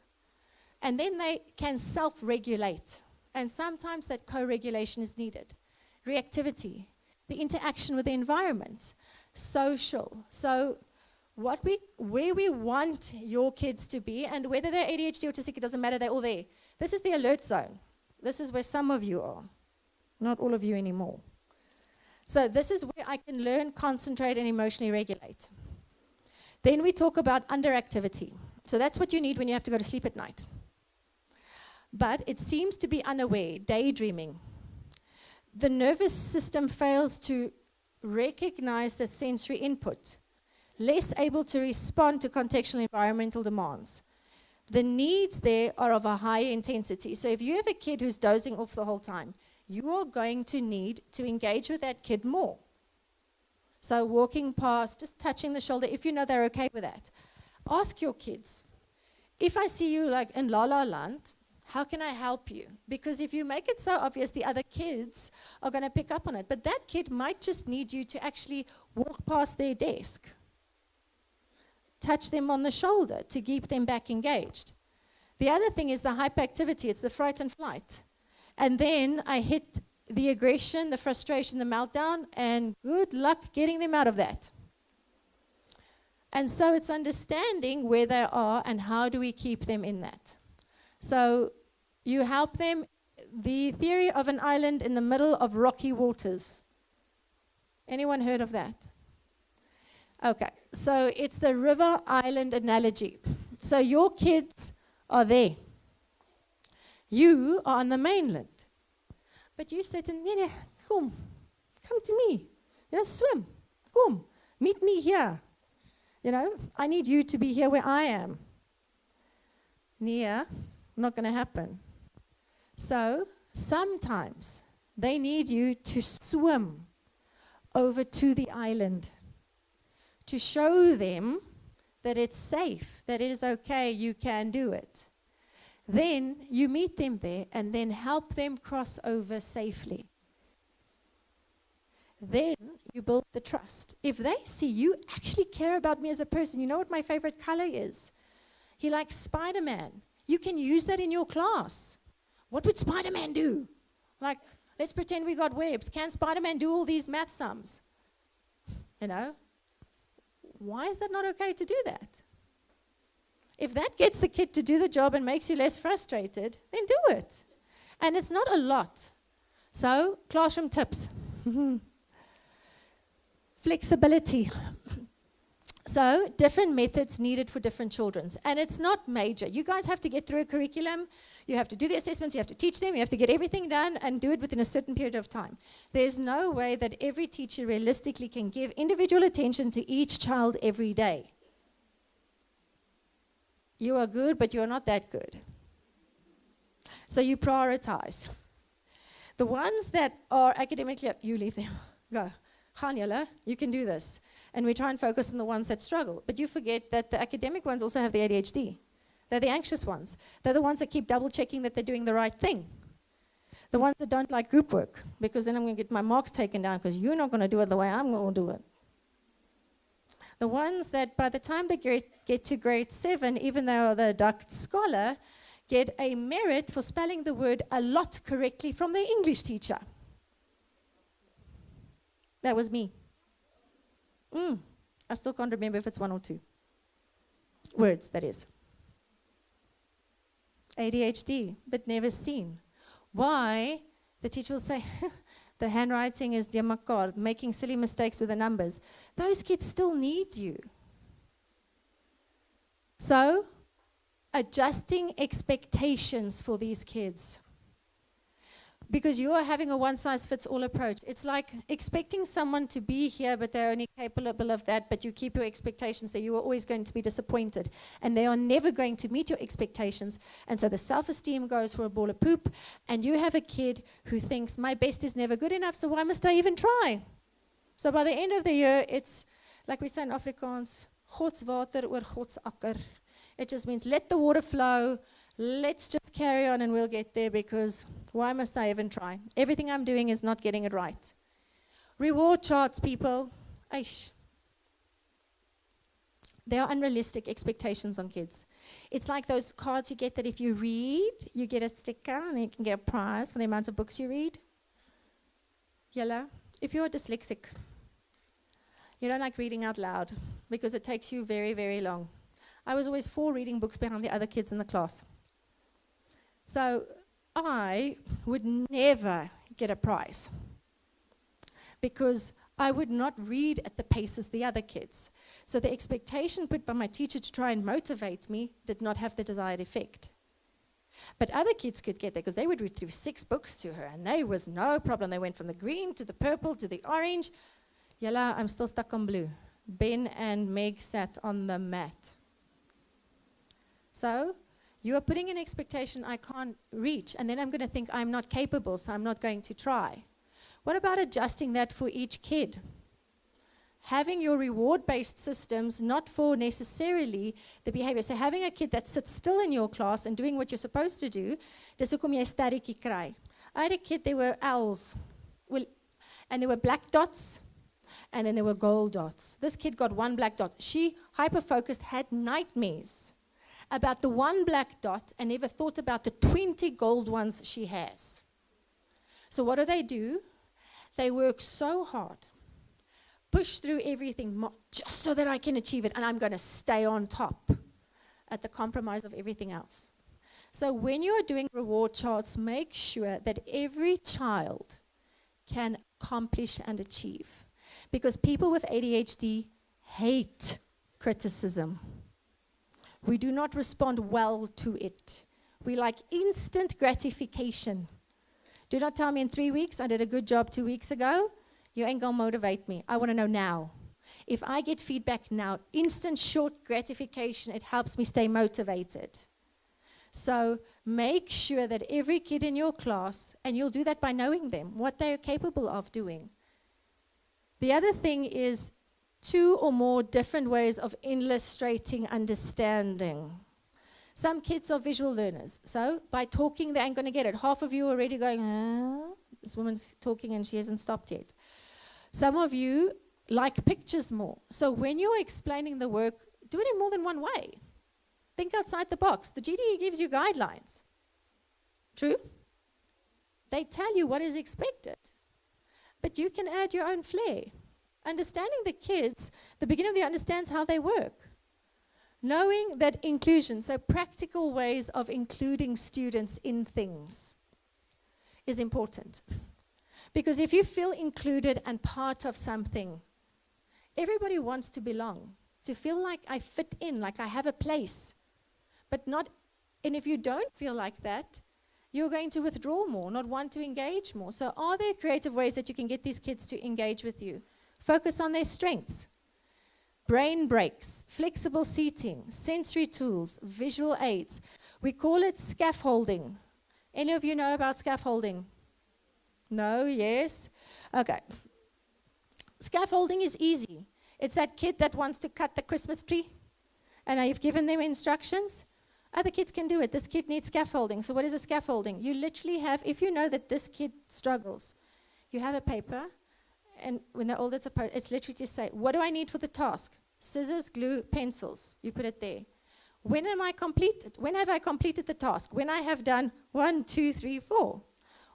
And then they can self-regulate. And sometimes that co-regulation is needed. Reactivity, the interaction with the environment, social. So where we want your kids to be, and whether they're ADHD, autistic, it doesn't matter, they're all there. This is the alert zone. This is where some of you are, not all of you anymore. So this is where I can learn, concentrate, and emotionally regulate. Then we talk about underactivity. So that's what you need when you have to go to sleep at night. But it seems to be unaware, daydreaming. The nervous system fails to recognize the sensory input, less able to respond to contextual environmental demands. The needs there are of a higher intensity. So if you have a kid who's dozing off the whole time, you are going to need to engage with that kid more. So walking past, just touching the shoulder, if you know they're okay with that. Ask your kids, if I see you like in La La Land, how can I help you? Because if you make it so obvious, the other kids are going to pick up on it. But that kid might just need you to actually walk past their desk, touch them on the shoulder to keep them back engaged. The other thing is the hyperactivity. It's the fright and flight. And then I hit the aggression, the frustration, the meltdown, and good luck getting them out of that. And so it's understanding where they are and how do we keep them in that. So you help them. The theory of an island in the middle of rocky waters. Anyone heard of that? Okay, so it's the river island analogy. So your kids are there. You are on the mainland. But you said, nee, come to me. Swim. Come, meet me here. I need you to be here where I am. Not going to happen. So, sometimes they need you to swim over to the island to show them that it's safe, that it is okay, you can do it. Then you meet them there and then help them cross over safely. Then you build the trust. If they see you actually care about me as a person, you know what my favorite color is? He likes Spider-Man. You can use that in your class. What would Spider-Man do? Like, let's pretend we got webs. Can Spider-Man do all these math sums? Why is that not okay to do that? If that gets the kid to do the job and makes you less frustrated, then do it. And it's not a lot. So, classroom tips. Flexibility. So, different methods needed for different children. And it's not major. You guys have to get through a curriculum. You have to do the assessments. You have to teach them. You have to get everything done and do it within a certain period of time. There's no way that every teacher realistically can give individual attention to each child every day. You are good, but you're not that good. So you prioritize. The ones that are academically, you leave them. Go. Gaan julle, you can do this. And we try and focus on the ones that struggle. But you forget that the academic ones also have the ADHD. They're the anxious ones. They're the ones that keep double checking that they're doing the right thing. The ones that don't like group work, because then I'm going to get my marks taken down because you're not going to do it the way I'm going to do it. The ones that by the time they get to grade 7, even though they're a duct scholar, get a merit for spelling the word a lot correctly from their English teacher. That was me. I still can't remember if it's 1 or 2. Words, that is. ADHD, but never seen. Why? The teacher will say, the handwriting is dear mekaar, making silly mistakes with the numbers. Those kids still need you. So, adjusting expectations for these kids. Because you are having a one-size-fits-all approach. It's like expecting someone to be here, but they're only capable of that, but you keep your expectations, so you are always going to be disappointed. And they are never going to meet your expectations. And so the self-esteem goes for a ball of poop, and you have a kid who thinks, my best is never good enough, so why must I even try? So by the end of the year, it's, like we say in Afrikaans, Gods water oor Gods akker. It just means let the water flow, let's just carry on and we'll get there, because why must I even try? Everything I'm doing is not getting it right. Reward charts, people. Aish. They are unrealistic expectations on kids. It's like those cards you get that if you read, you get a sticker and you can get a prize for the amount of books you read. Yella, if you're dyslexic, you don't like reading out loud because it takes you very, very long. I was always 4 reading books behind the other kids in the class. So I would never get a prize because I would not read at the pace as the other kids. So the expectation put by my teacher to try and motivate me did not have the desired effect. But other kids could get there because they would read through 6 books to her and there was no problem. They went from the green to the purple to the orange. Yella, I'm still stuck on blue. Ben and Meg sat on the mat. So you are putting an expectation I can't reach, and then I'm going to think I'm not capable, so I'm not going to try. What about adjusting that for each kid? Having your reward-based systems, not for necessarily the behavior. So having a kid that sits still in your class and doing what you're supposed to do, dis hoekom jy sterretjie kry. I had a kid, there were owls, and there were black dots, and then there were gold dots. This kid got 1 black dot. She, hyper-focused, had nightmares about the 1 black dot and never thought about the 20 gold ones she has. So what do? They work so hard, push through everything just so that I can achieve it, and I'm going to stay on top at the compromise of everything else. So when you are doing reward charts, make sure that every child can accomplish and achieve. Because people with ADHD hate criticism. We do not respond well to it. We like instant gratification. Do not tell me in 3 weeks, I did a good job 2 weeks ago. You ain't going to motivate me. I want to know now. If I get feedback now, instant short gratification, it helps me stay motivated. So make sure that every kid in your class, and you'll do that by knowing them, what they are capable of doing. The other thing is 2 or more different ways of illustrating understanding. Some kids are visual learners. So by talking, they ain't going to get it. Half of you are already going, this woman's talking and she hasn't stopped yet. Some of you like pictures more. So when you're explaining the work, do it in more than one way. Think outside the box. The GDE gives you guidelines. True? They tell you what is expected. But you can add your own flair. Understanding the kids, the beginner of the year understands how they work. Knowing that inclusion, so practical ways of including students in things, is important. Because if you feel included and part of something, everybody wants to belong, to feel like I fit in, like I have a place. But not, and if you don't feel like that, you're going to withdraw more, not want to engage more. So are there creative ways that you can get these kids to engage with you? Focus on their strengths. Brain breaks, flexible seating, sensory tools, visual aids. We call it scaffolding. Any of you know about scaffolding? No? Yes? Okay. Scaffolding is easy. It's that kid that wants to cut the Christmas tree, and you've given them instructions. Other kids can do it. This kid needs scaffolding. So what is a scaffolding? You literally have, if you know that this kid struggles, you have a paper, and when they're older, it's literally just say, what do I need for the task? Scissors, glue, pencils. You put it there. When am I completed? When have I completed the task? When I have done 1, 2, 3, 4.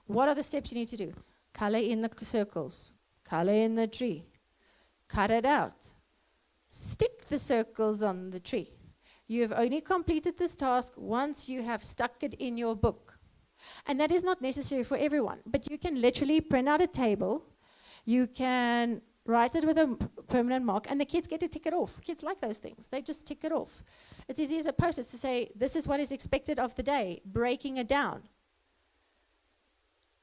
What are the steps you need to do? Color in the circles. Color in the tree. Cut it out. Stick the circles on the tree. You have only completed this task once you have stuck it in your book. And that is not necessary for everyone, but you can literally print out a table. You can write it with a permanent mark, and the kids get to tick it off. Kids like those things. They just tick it off. It's easy as a post-it to say, this is what is expected of the day, breaking it down.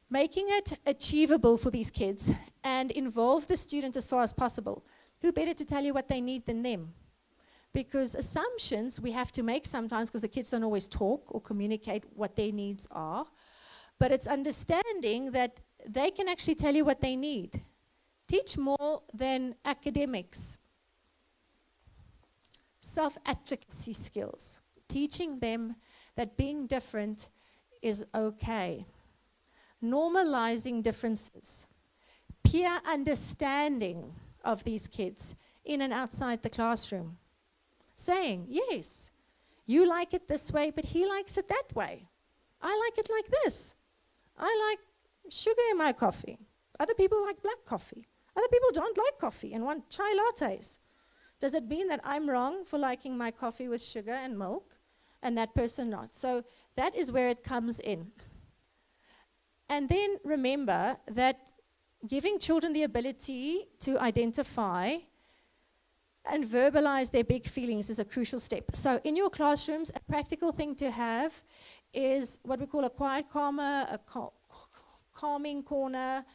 Making it achievable for these kids and involve the student as far as possible. Who better to tell you what they need than them? Because assumptions we have to make sometimes because the kids don't always talk or communicate what their needs are. But it's understanding that they can actually tell you what they need. Teach more than academics. Self-advocacy skills. Teaching them that being different is okay. Normalizing differences. Peer understanding of these kids in and outside the classroom. Saying, yes, you like it this way, but he likes it that way. I like it like this. I like sugar in my coffee. Other people like black coffee. Other people don't like coffee and want chai lattes. Does it mean that I'm wrong for liking my coffee with sugar and milk and that person not? So that is where it comes in. And then remember that giving children the ability to identify and verbalize their big feelings is a crucial step. So in your classrooms, a practical thing to have is what we call a quiet calmer, a calming corner.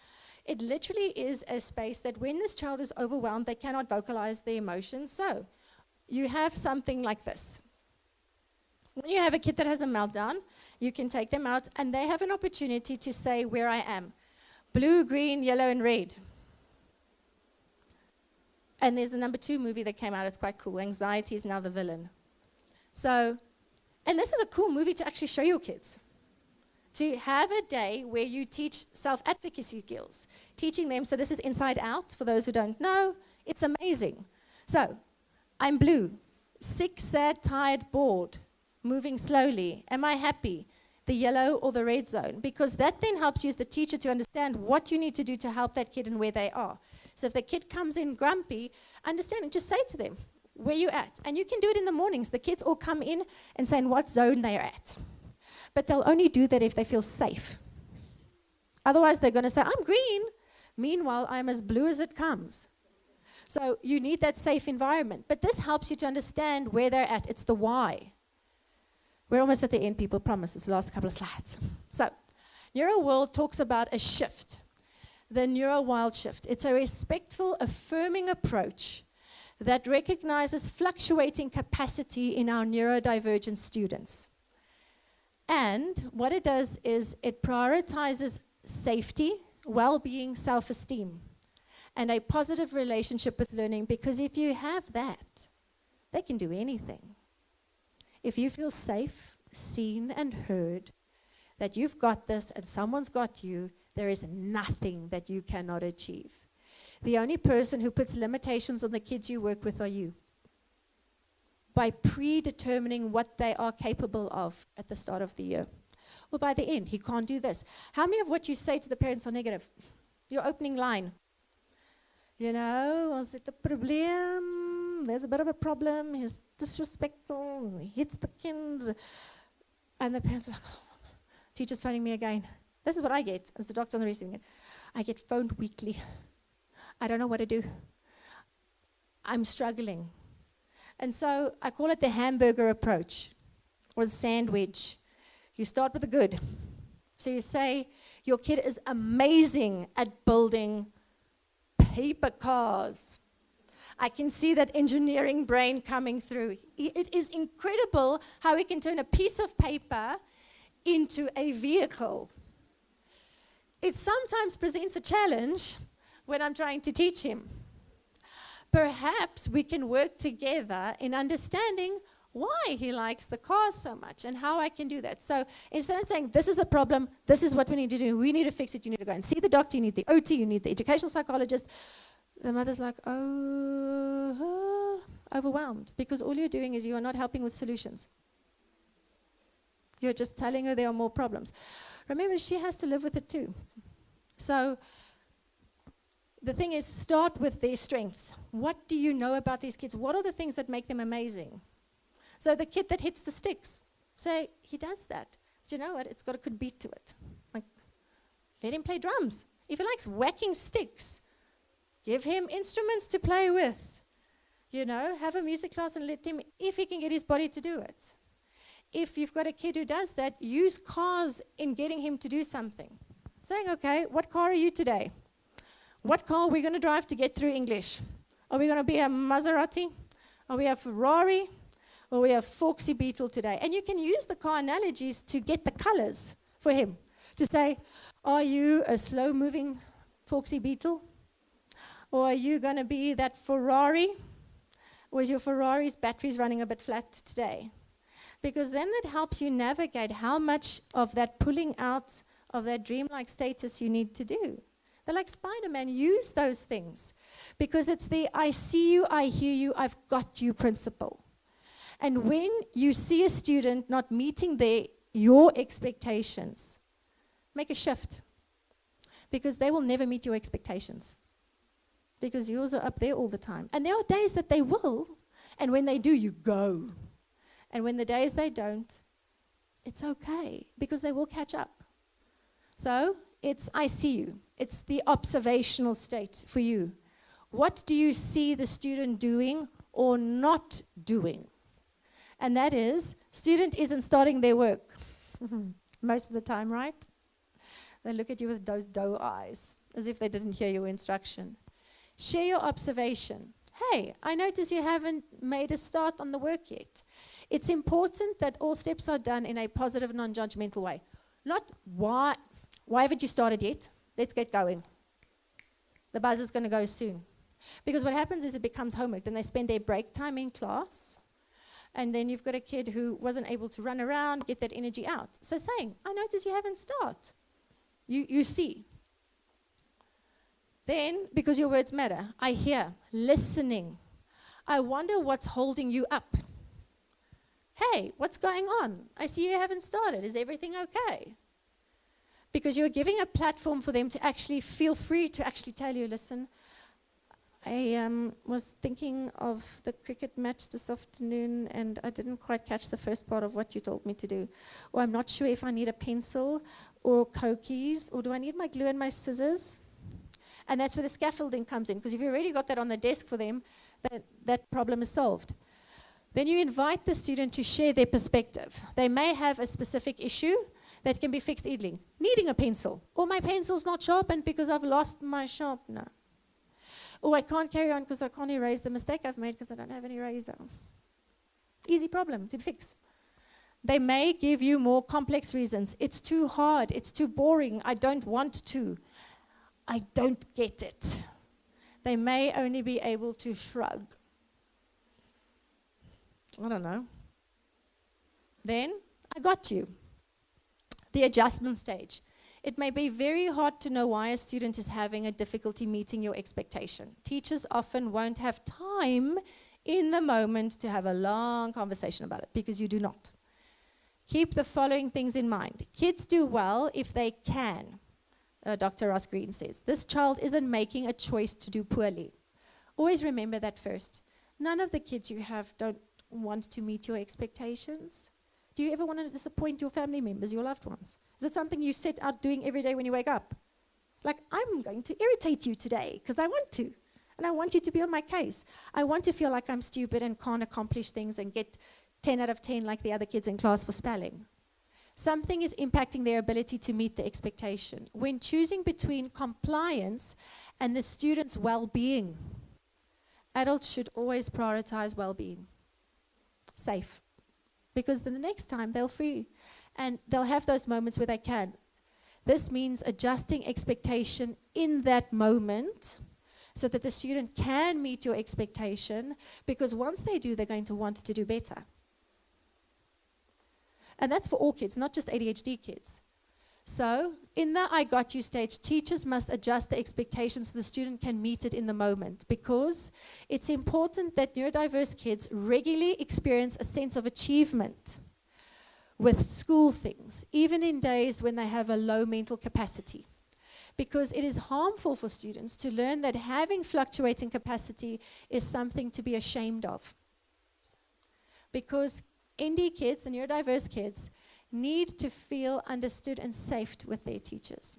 It literally is a space that when this child is overwhelmed, they cannot vocalize their emotions. So you have something like this. When you have a kid that has a meltdown, you can take them out and they have an opportunity to say where I am. Blue, green, yellow, and red. And there's the #2 movie that came out. It's quite cool. Anxiety is now the villain. So, and this is a cool movie to actually show your kids. To have a day where you teach self-advocacy skills. Teaching them, so this is Inside Out, for those who don't know. It's amazing. So, I'm blue. Sick, sad, tired, bored. Moving slowly. Am I happy? The yellow or the red zone. Because that then helps you as the teacher to understand what you need to do to help that kid and where they are. So if the kid comes in grumpy, understand and just say to them, where you at? And you can do it in the mornings. The kids all come in and say in what zone they're at. But they'll only do that if they feel safe. Otherwise, they're going to say, I'm green. Meanwhile, I'm as blue as it comes. So you need that safe environment. But this helps you to understand where they're at. It's the why. We're almost at the end, people, promise. It's the last couple of slides. So NeuroWorld talks about a shift, the NeuroWild shift. It's a respectful, affirming approach that recognizes fluctuating capacity in our neurodivergent students. And what it does is it prioritizes safety, well-being, self-esteem, and a positive relationship with learning, because if you have that, they can do anything. If you feel safe, seen, and heard, that you've got this and someone's got you, there is nothing that you cannot achieve. The only person who puts limitations on the kids you work with are you, by predetermining what they are capable of at the start of the year. Or by the end, he can't do this. How many of what you say to the parents are negative? Your opening line. You know, ons het 'n probleem, there's a bit of a problem, he's disrespectful, he hits the kids. And the parents are like, oh, teacher's phoning me again. This is what I get as the doctor on the receiving end. I get phoned weekly. I don't know what to do. I'm struggling. And so I call it the hamburger approach, or the sandwich. You start with the good. So you say, your kid is amazing at building paper cars. I can see that engineering brain coming through. It is incredible how he can turn a piece of paper into a vehicle. It sometimes presents a challenge when I'm trying to teach him. Perhaps we can work together in understanding why he likes the cars so much and how I can do that. So instead of saying, this is a problem, this is what we need to do, we need to fix it, you need to go and see the doctor, you need the OT, you need the educational psychologist, the mother's like, overwhelmed, because all you're doing is you are not helping with solutions. You're just telling her there are more problems. Remember, she has to live with it too. So the thing is, start with their strengths. What do you know about these kids? What are the things that make them amazing? So the kid that hits the sticks, say, he does that. Do you know what? It's got a good beat to it. Like, let him play drums. If he likes whacking sticks, give him instruments to play with. You know, have a music class and let him, if he can get his body to do it. If you've got a kid who does that, use cars in getting him to do something. Saying, okay, what car are you today? What car are we going to drive to get through English? Are we going to be a Maserati? Are we a Ferrari? Or we have Foxy Beetle today? And you can use the car analogies to get the colors for him. To say, are you a slow-moving Foxy Beetle? Or are you going to be that Ferrari? Or is your Ferrari's batteries running a bit flat today? Because then that helps you navigate how much of that pulling out of that dreamlike status you need to do. They're like Spider-Man, use those things. Because it's the I see you, I hear you, I've got you principle. And when you see a student not meeting your expectations, make a shift. Because they will never meet your expectations. Because yours are up there all the time. And there are days that they will, and when they do, you go. And when the days they don't, it's okay, because they will catch up. So it's I see you. It's the observational state for you. What do you see the student doing or not doing? And that is, student isn't starting their work. Most of the time, right? They look at you with those doe eyes, as if they didn't hear your instruction. Share your observation. Hey, I notice you haven't made a start on the work yet. It's important that all steps are done in a positive, non-judgmental way. Not why haven't you started yet? Let's get going. The buzz is going to go soon. Because what happens is it becomes homework. Then they spend their break time in class. And then you've got a kid who wasn't able to run around, get that energy out. So saying, I notice you haven't started. You see. Then, because your words matter, I hear, listening. I wonder what's holding you up. Hey, what's going on? I see you haven't started. Is everything okay? Because you're giving a platform for them to actually feel free to actually tell you, listen, I was thinking of the cricket match this afternoon and I didn't quite catch the first part of what you told me to do. Or I'm not sure if I need a pencil or Cokies, or do I need my glue and my scissors? And that's where the scaffolding comes in, because if you've already got that on the desk for them, that problem is solved. Then you invite the student to share their perspective. They may have a specific issue that can be fixed easily. Needing a pencil. Or my pencil's not sharpened because I've lost my sharpener. Or I can't carry on because I can't erase the mistake I've made because I don't have an eraser. Easy problem to fix. They may give you more complex reasons. It's too hard. It's too boring. I don't want to. I don't get it. They may only be able to shrug. I don't know. Then, I got you. The adjustment stage. It may be very hard to know why a student is having a difficulty meeting your expectation. Teachers often won't have time in the moment to have a long conversation about it because you do not. Keep the following things in mind. Kids do well if they can. Dr. Ross Green says, this child isn't making a choice to do poorly. Always remember that first. None of the kids you have don't want to meet your expectations. Do you ever want to disappoint your family members, your loved ones? Is it something you set out doing every day when you wake up? Like, I'm going to irritate you today because I want to. And I want you to be on my case. I want to feel like I'm stupid and can't accomplish things and get 10 out of 10 like the other kids in class for spelling. Something is impacting their ability to meet the expectation. When choosing between compliance and the student's well-being, adults should always prioritize well-being. Safe. Because then the next time they'll free and they'll have those moments where they can. This means adjusting expectation in that moment so that the student can meet your expectation, because once they do, they're going to want to do better. And that's for all kids, not just ADHD kids. So, in the I got you stage, teachers must adjust the expectations so the student can meet it in the moment, because it's important that neurodiverse kids regularly experience a sense of achievement with school things, even in days when they have a low mental capacity. Because it is harmful for students to learn that having fluctuating capacity is something to be ashamed of. Because ND kids, the neurodiverse kids, need to feel understood and safe with their teachers.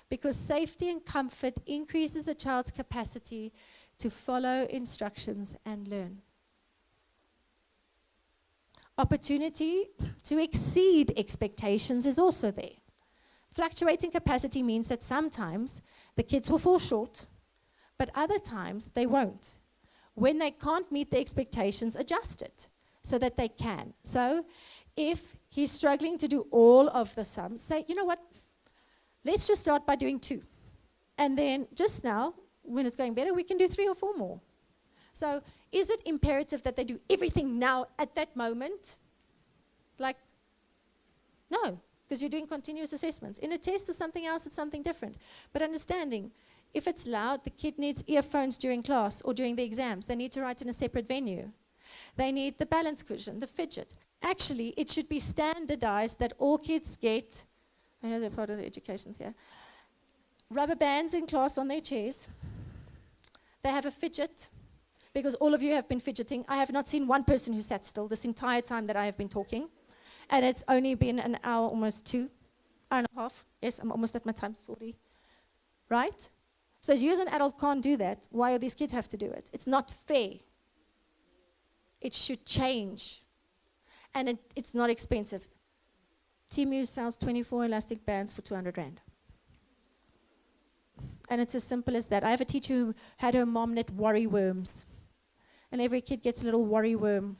Because safety and comfort increases a child's capacity to follow instructions and learn. Opportunity to exceed expectations is also there. Fluctuating capacity means that sometimes the kids will fall short, but other times they won't. When they can't meet the expectations, adjust it so that they can. So if he's struggling to do all of the sums, say, you know what, let's just start by doing 2. And then just now, when it's going better, we can do 3 or 4 more. So is it imperative that they do everything now at that moment? Like, no, because you're doing continuous assessments. In a test or something else, it's something different. But understanding, if it's loud, the kid needs earphones during class or during the exams. They need to write in a separate venue. They need the balance cushion, the fidget. Actually, it should be standardized that all kids get, I know they're part of the educations here, rubber bands in class on their chairs. They have a fidget, because all of you have been fidgeting. I have not seen one person who sat still this entire time that I have been talking. And it's only been an hour, almost 2, hour and a half. Yes, I'm almost at my time, sorry. Right? So as you as an adult can't do that, why do these kids have to do it? It's not fair. It should change. And it's not expensive. Timu sells 24 elastic bands for 200 Rand. And it's as simple as that. I have a teacher who had her mom knit worry worms. And every kid gets a little worry worm.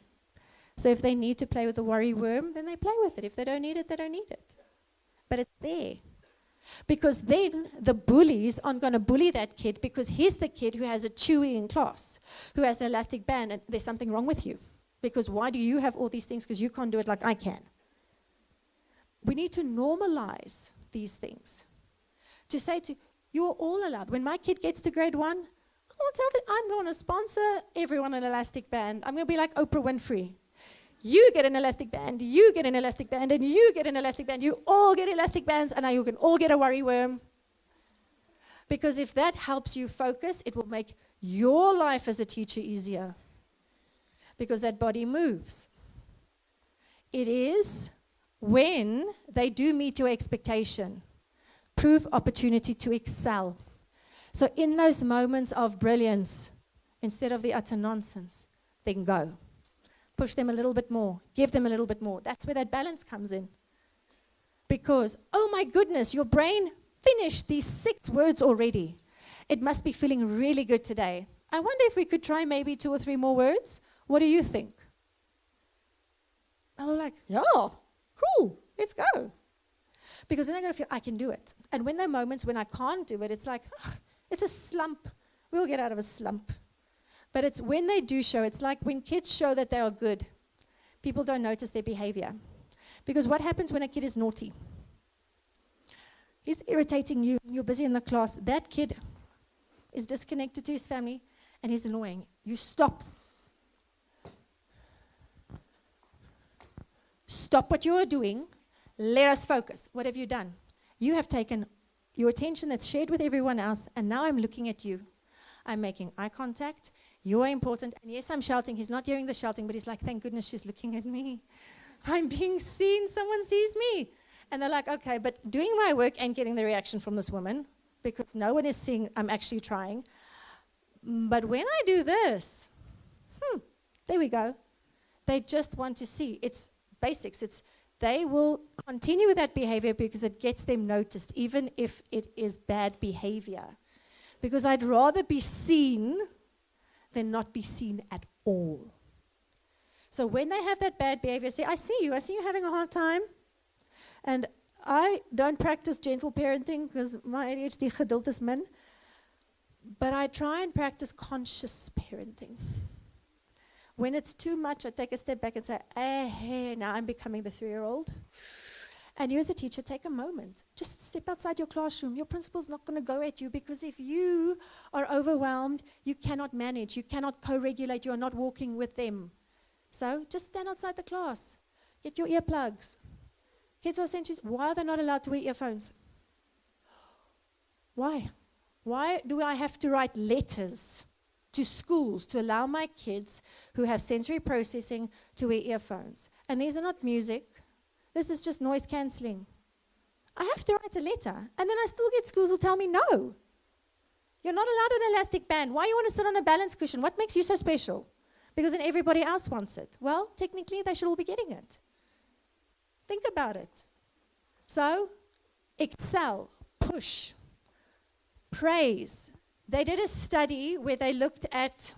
So if they need to play with the worry worm, then they play with it. If they don't need it, they don't need it. But it's there. Because then the bullies aren't going to bully that kid, because he's the kid who has a chewy in class, who has the elastic band, and there's something wrong with you. Because why do you have all these things? Because you can't do it like I can. We need to normalize these things. To say to, you're all allowed. When my kid gets to grade 1, I'm going to sponsor everyone an elastic band. I'm going to be like Oprah Winfrey. You get an elastic band, you get an elastic band, and you get an elastic band. You all get elastic bands, and now you can all get a worry worm. Because if that helps you focus, it will make your life as a teacher easier. Because that body moves. It is when they do meet your expectation, prove opportunity to excel. So in those moments of brilliance, instead of the utter nonsense, then go. push them a little bit more, give them a little bit more. That's where that balance comes in. Because, oh my goodness, your brain finished these 6 words already. It must be feeling really good today. I wonder if we could try maybe 2 or 3 more words. What do you think? And they're like, yeah, cool, let's go. Because then they're going to feel, I can do it. And when there are moments when I can't do it, it's like, it's a slump. We'll get out of a slump. But it's when they do show, it's like when kids show that they are good, people don't notice their behavior. Because what happens when a kid is naughty? He's irritating you, you're busy in the class. That kid is disconnected to his family, and he's annoying. You stop. Stop what you are doing. Let us focus. What have you done? You have taken your attention that's shared with everyone else, and now I'm looking at you. I'm making eye contact. You are important. And yes, I'm shouting. He's not hearing the shouting, but he's like, thank goodness she's looking at me. I'm being seen. Someone sees me. And they're like, okay, but doing my work and getting the reaction from this woman, because no one is seeing I'm actually trying. But when I do this, there we go. They just want to see. It's basics. They will continue with that behavior because it gets them noticed, even if it is bad behavior. Because I'd rather be seen than not be seen at all. So when they have that bad behavior, say, I see you having a hard time. And I don't practice gentle parenting because my ADHD geduld is min. But I try and practice conscious parenting. When it's too much, I take a step back and say, hey, now I'm becoming the 3-year-old. And you as a teacher, take a moment. Just step outside your classroom. Your principal's not going to go at you because if you are overwhelmed, you cannot manage. You cannot co-regulate. You are not walking with them. So just stand outside the class. Get your earplugs. Kids are essentially, why are they not allowed to wear earphones? Why? Why do I have to write letters to schools to allow my kids who have sensory processing to wear earphones? And these are not music. This is just noise cancelling. I have to write a letter. And then I still get schools who tell me, no. You're not allowed an elastic band. Why you want to sit on a balance cushion? What makes you so special? Because then everybody else wants it. Well, technically, they should all be getting it. Think about it. So, excel, push, praise. They did a study where they looked at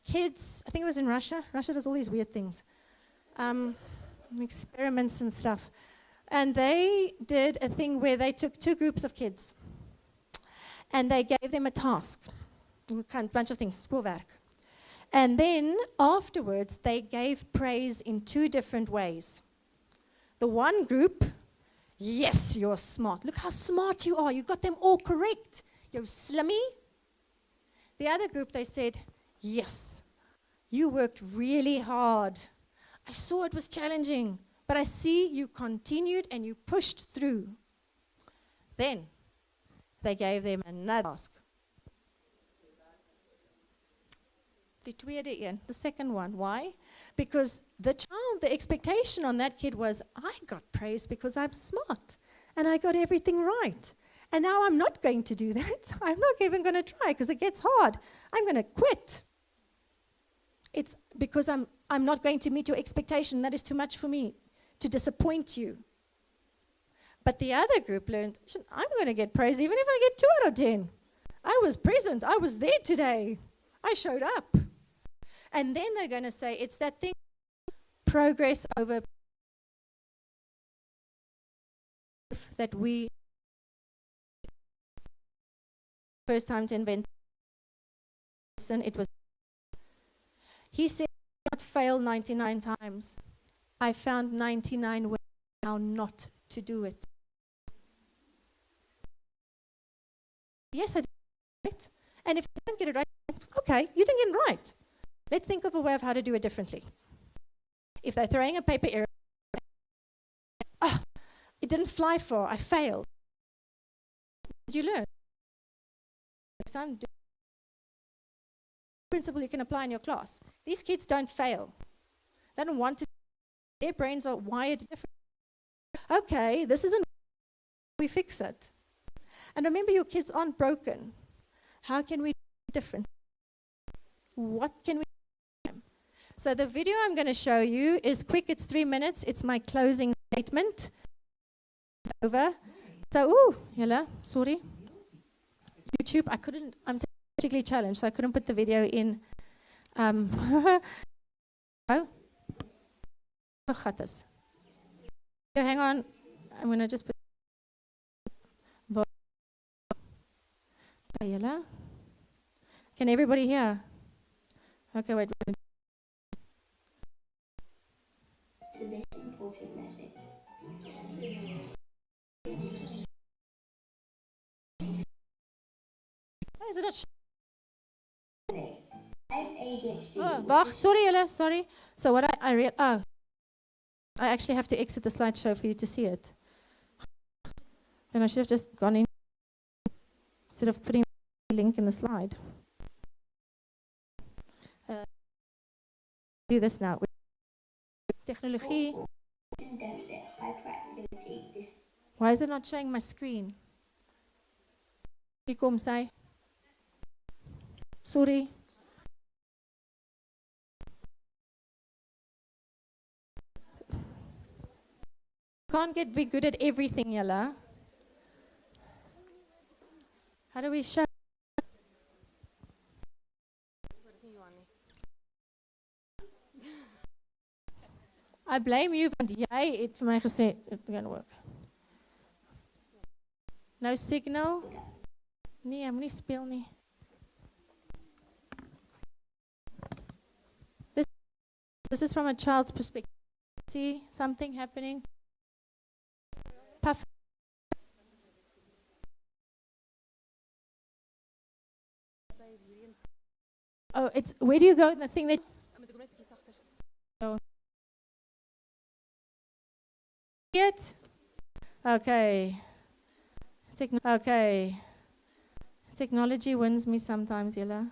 kids, I think it was in Russia. Russia does all these weird things. Experiments and stuff. And they did a thing where they took 2 groups of kids and they gave them a task, a bunch of things, schoolwork. And then afterwards, they gave praise in 2 different ways. The one group, yes, you're smart. Look how smart you are. You got them all correct. You're slimmy. The other group, they said, yes, you worked really hard. I saw it was challenging, but I see you continued and you pushed through. Then they gave them another task. The second one. Why? Because the expectation on that kid was, I got praise because I'm smart and I got everything right. And now I'm not going to do that. I'm not even going to try because it gets hard. I'm going to quit. It's because I'm not going to meet your expectation. That is too much for me to disappoint you. But the other group learned, I'm going to get praise even if I get 2 out of 10. I was present. I was there today. I showed up. And then they're going to say, it's that thing, progress over that we first time to invent. It was. He said, I did not fail 99 times. I found 99 ways how not to do it. Yes, I did it right. And if I didn't get it right, okay, you didn't get it right. Let's think of a way of how to do it differently. If they're throwing a paper error, it didn't fly far, I failed. Did you learn? Next time, do principle you can apply in your class. These kids don't fail. They don't want to. Their brains are wired different. Okay, this isn't. We fix it. And remember, your kids aren't broken. How can we do it different? What can we do? So the video I'm going to show you is quick. It's 3 minutes. It's my closing statement. Over. So, yalla, sorry. YouTube, I'm technically challenged, so I couldn't put the video in. Oh, hang on. I'm going to just put. Yalla. Can everybody hear? Okay, wait. To this important message. Oh, is it not? I have ADHD. Oh, wacht, sorry, Ella, sorry. So what I actually have to exit the slideshow for you to see it. And I should have just gone in instead of putting the link in the slide. Do this now. Technology. Why is it not showing my screen? Hier kom sy. Sorry. Can't be good at everything, Yella. How do we show? I blame you, want jy het vir my gesê it gaan work. No signal? Nee, ek moet nie speel nie. This is from a child's perspective. See something happening? Puff. Oh, it's where do you go? The thing that. Oh. It? Okay. Okay. Technology wins me sometimes, Yella.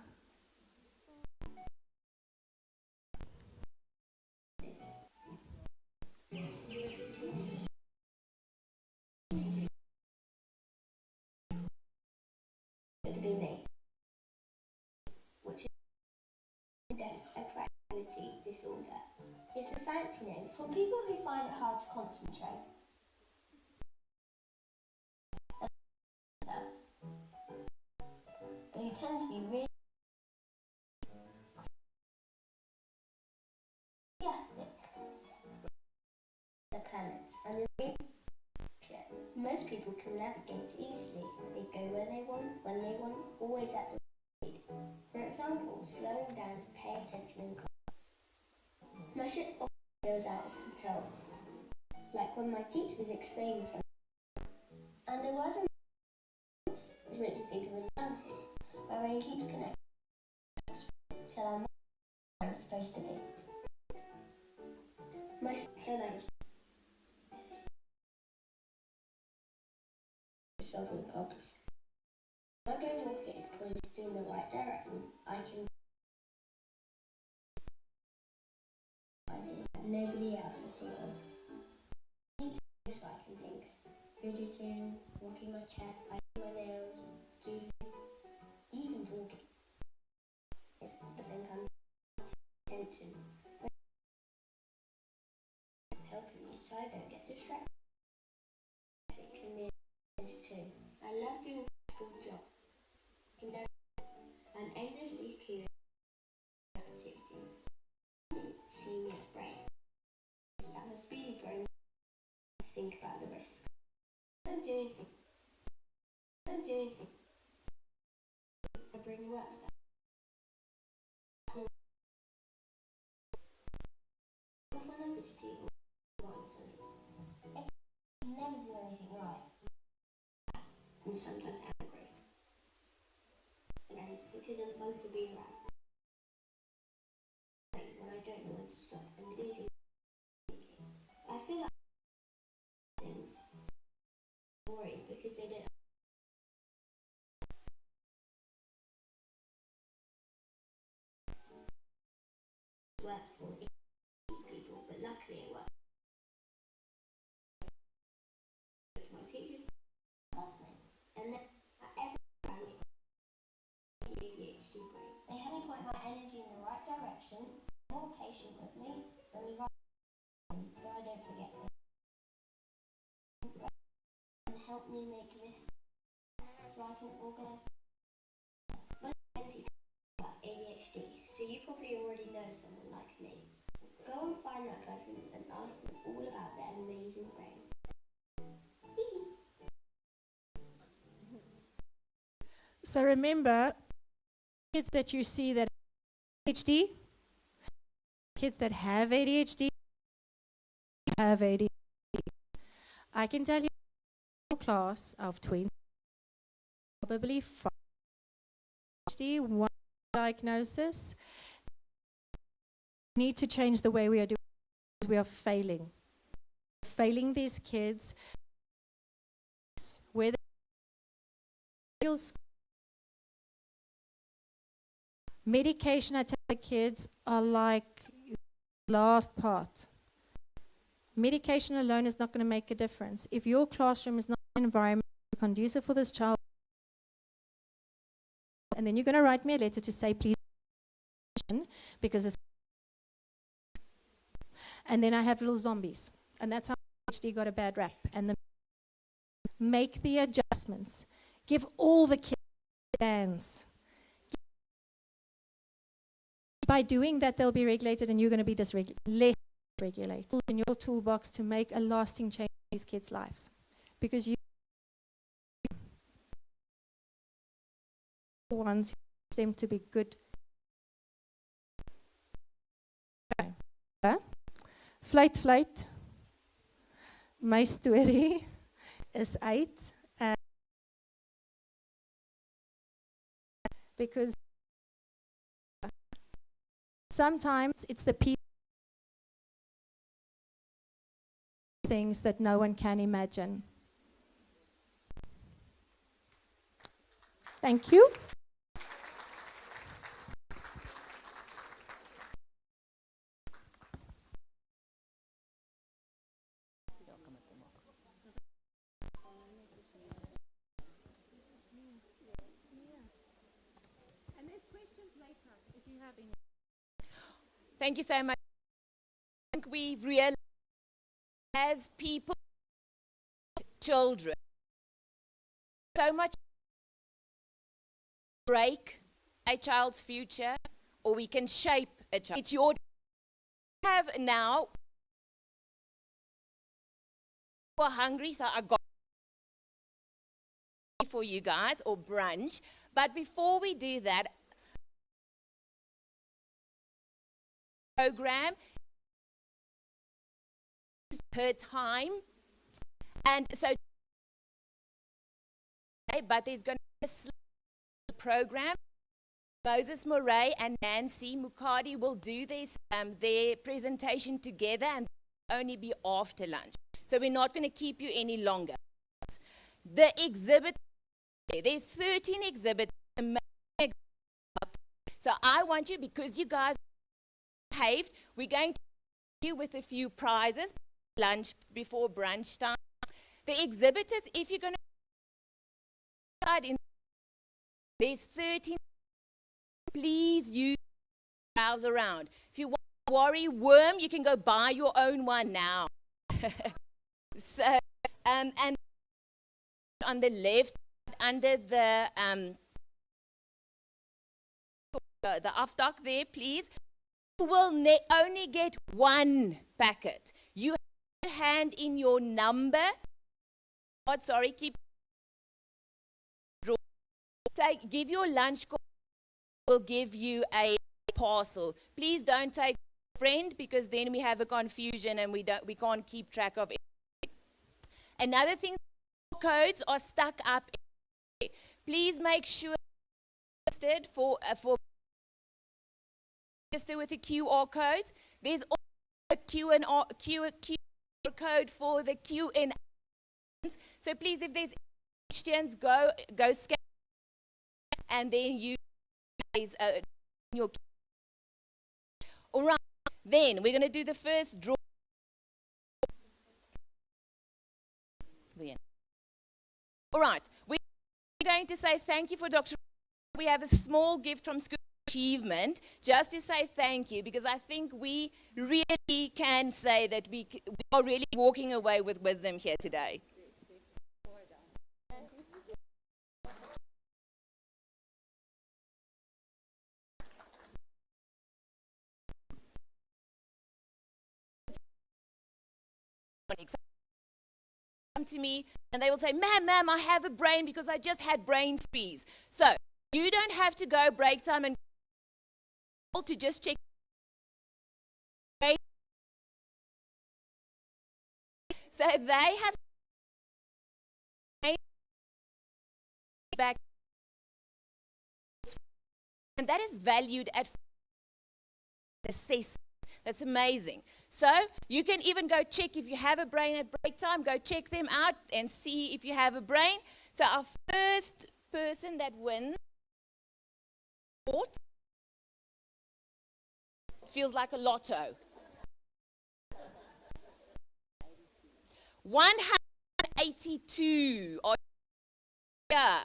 Which is hyperactivity disorder. It's a fancy name for people who find it hard to concentrate. But you tend to be really enthusiastic. The planet and most people can navigate easily. They go where they want, when they want, always at the speed. For example, slowing down to pay attention in class. My ship often goes out of control. Like when my teacher was explaining something. And the word which makes you think of another thing. My brain keeps connecting till I'm where I'm supposed to be. My hello. Solving problems. When I don't walk it is pointed in the right direction, I can find it that nobody else has thought of. I need to do so I can think. Fidgeting, walking my chair, biting my nails, even talking. It's the same kind of attention. Helping me so I don't get distracted. It can be too. I love doing a school job. You know, and endlessly curious activities. See me as brave. I'm a speedy brain. Think about the risk. I don't do anything. I bring work stuff. When I would see nonsense, I never do anything right. And sometimes angry. And it's because I'm fun to be around. When I don't know when to stop and do things. I feel like things worried because they don't work for people, but luckily it works. It's my teachers, classmates, and then at every round ADHD break. They help me point my energy in the right direction, more patient. and write them so I don't forget them. And help me make lists so I can organise. My friends about ADHD, so you probably already know someone like me. Go and find that person and ask them all about their amazing brain. So remember, kids that you see that have ADHD, kids that have ADHD, have ADHD. I can tell you, a class of 20, probably 5 ADHD, one diagnosis. We need to change the way we are doing it. We are failing these kids where they feel medication. I tell the kids are like the last part. Medication alone is not going to make a difference. If your classroom is not an environment conducive for this child, and then you're going to write me a letter to say, please, because it's, and then I have little zombies. And that's how ADHD got a bad rap. And make the adjustments. Give all the kids bands. By doing that, they'll be regulated, and you're going to be less regulated in your toolbox to make a lasting change in these kids' lives. Because you are the ones who want them to be good. Okay. Fluit. My story is uit. Because sometimes it's the people things that no one can imagine. Thank you. And there's questions later if you have any. Thank you so much. I think we've realized as people, children, so much break a child's future, or we can shape a child. It's your have now. We're hungry, so I got for you guys, or brunch. But before we do that, program per time, and so but there's going to be a program. Moses Murray and Nancy Mukadi will do this their presentation together, and only be after lunch, so we're not going to keep you any longer. The exhibit, there's 13 exhibits, so I want you, because you guys behaved, we're going to you with a few prizes lunch before brunch time. The exhibitors, if you're going to there's 13, please use browse around. If you want a worry worm, you can go buy your own one now. So and on the left under the afdak there, please. You will only get one packet. You have to hand in your number. Oh, sorry, give your lunch. We'll give you a parcel. Please don't take a friend, because then we have a confusion and we can't keep track of it. Another thing, codes are stuck up. Please make sure for register with the QR codes. There's also a QR code for the Q&A. So please, if there's questions, go scan, and then you guys your. All right. Then we're going to do the first draw. All right. We're going to say thank you for Dr. We have a small gift from school achievement, just to say thank you, because I think we really can say that we are really walking away with wisdom here today. Come to me and they will say, ma'am, I have a brain because I just had brain freeze. So you don't have to go break time and to just check. So they have back, and that is valued at assessment. That's amazing. So you can even go check if you have a brain at break time. Go check them out and see if you have a brain. So our first person that wins feels like a lotto. 182. Oh, yeah.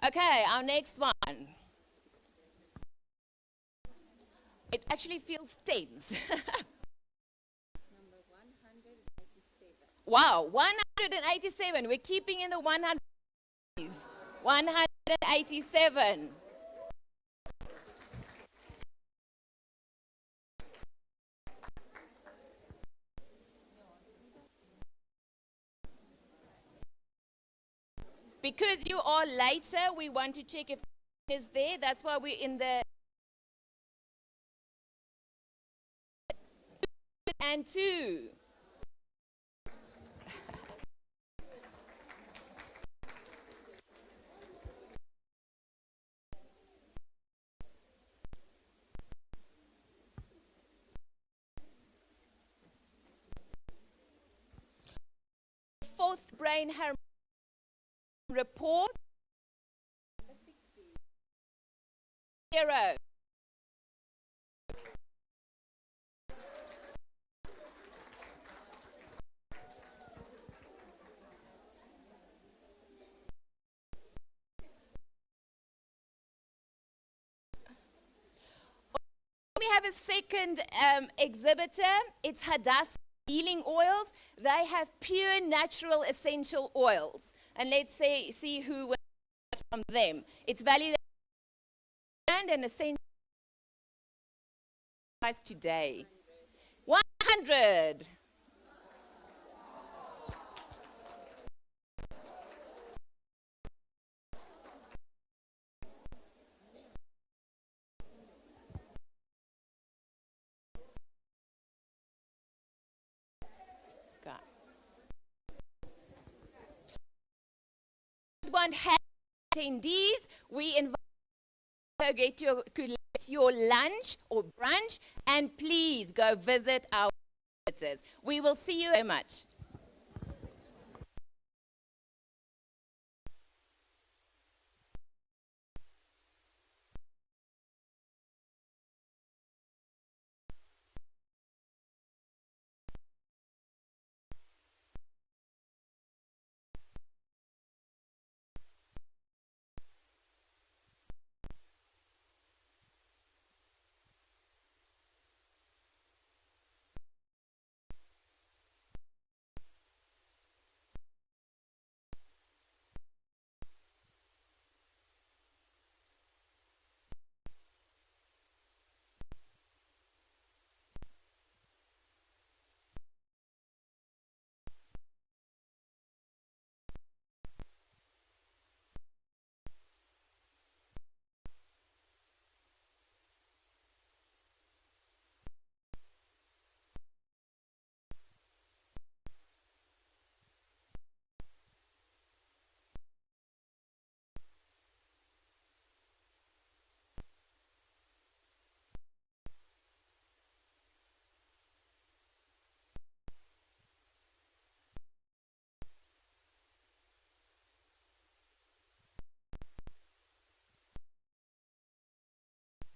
Okay, our next one. It actually feels tense. Number 187. Wow, 187. We're keeping in the 100s. 187. Because you are later, we want to check if it is there. That's why we're in the and 2. Fourth brain report. 0. We have a second exhibitor. It's Hadassah healing oils. They have pure natural essential oils. And let's see who wins from them. It's valued at an essential price today. 100. One has attendees. We invite you to get your lunch or brunch, and please go visit our visitors. We will see you very much.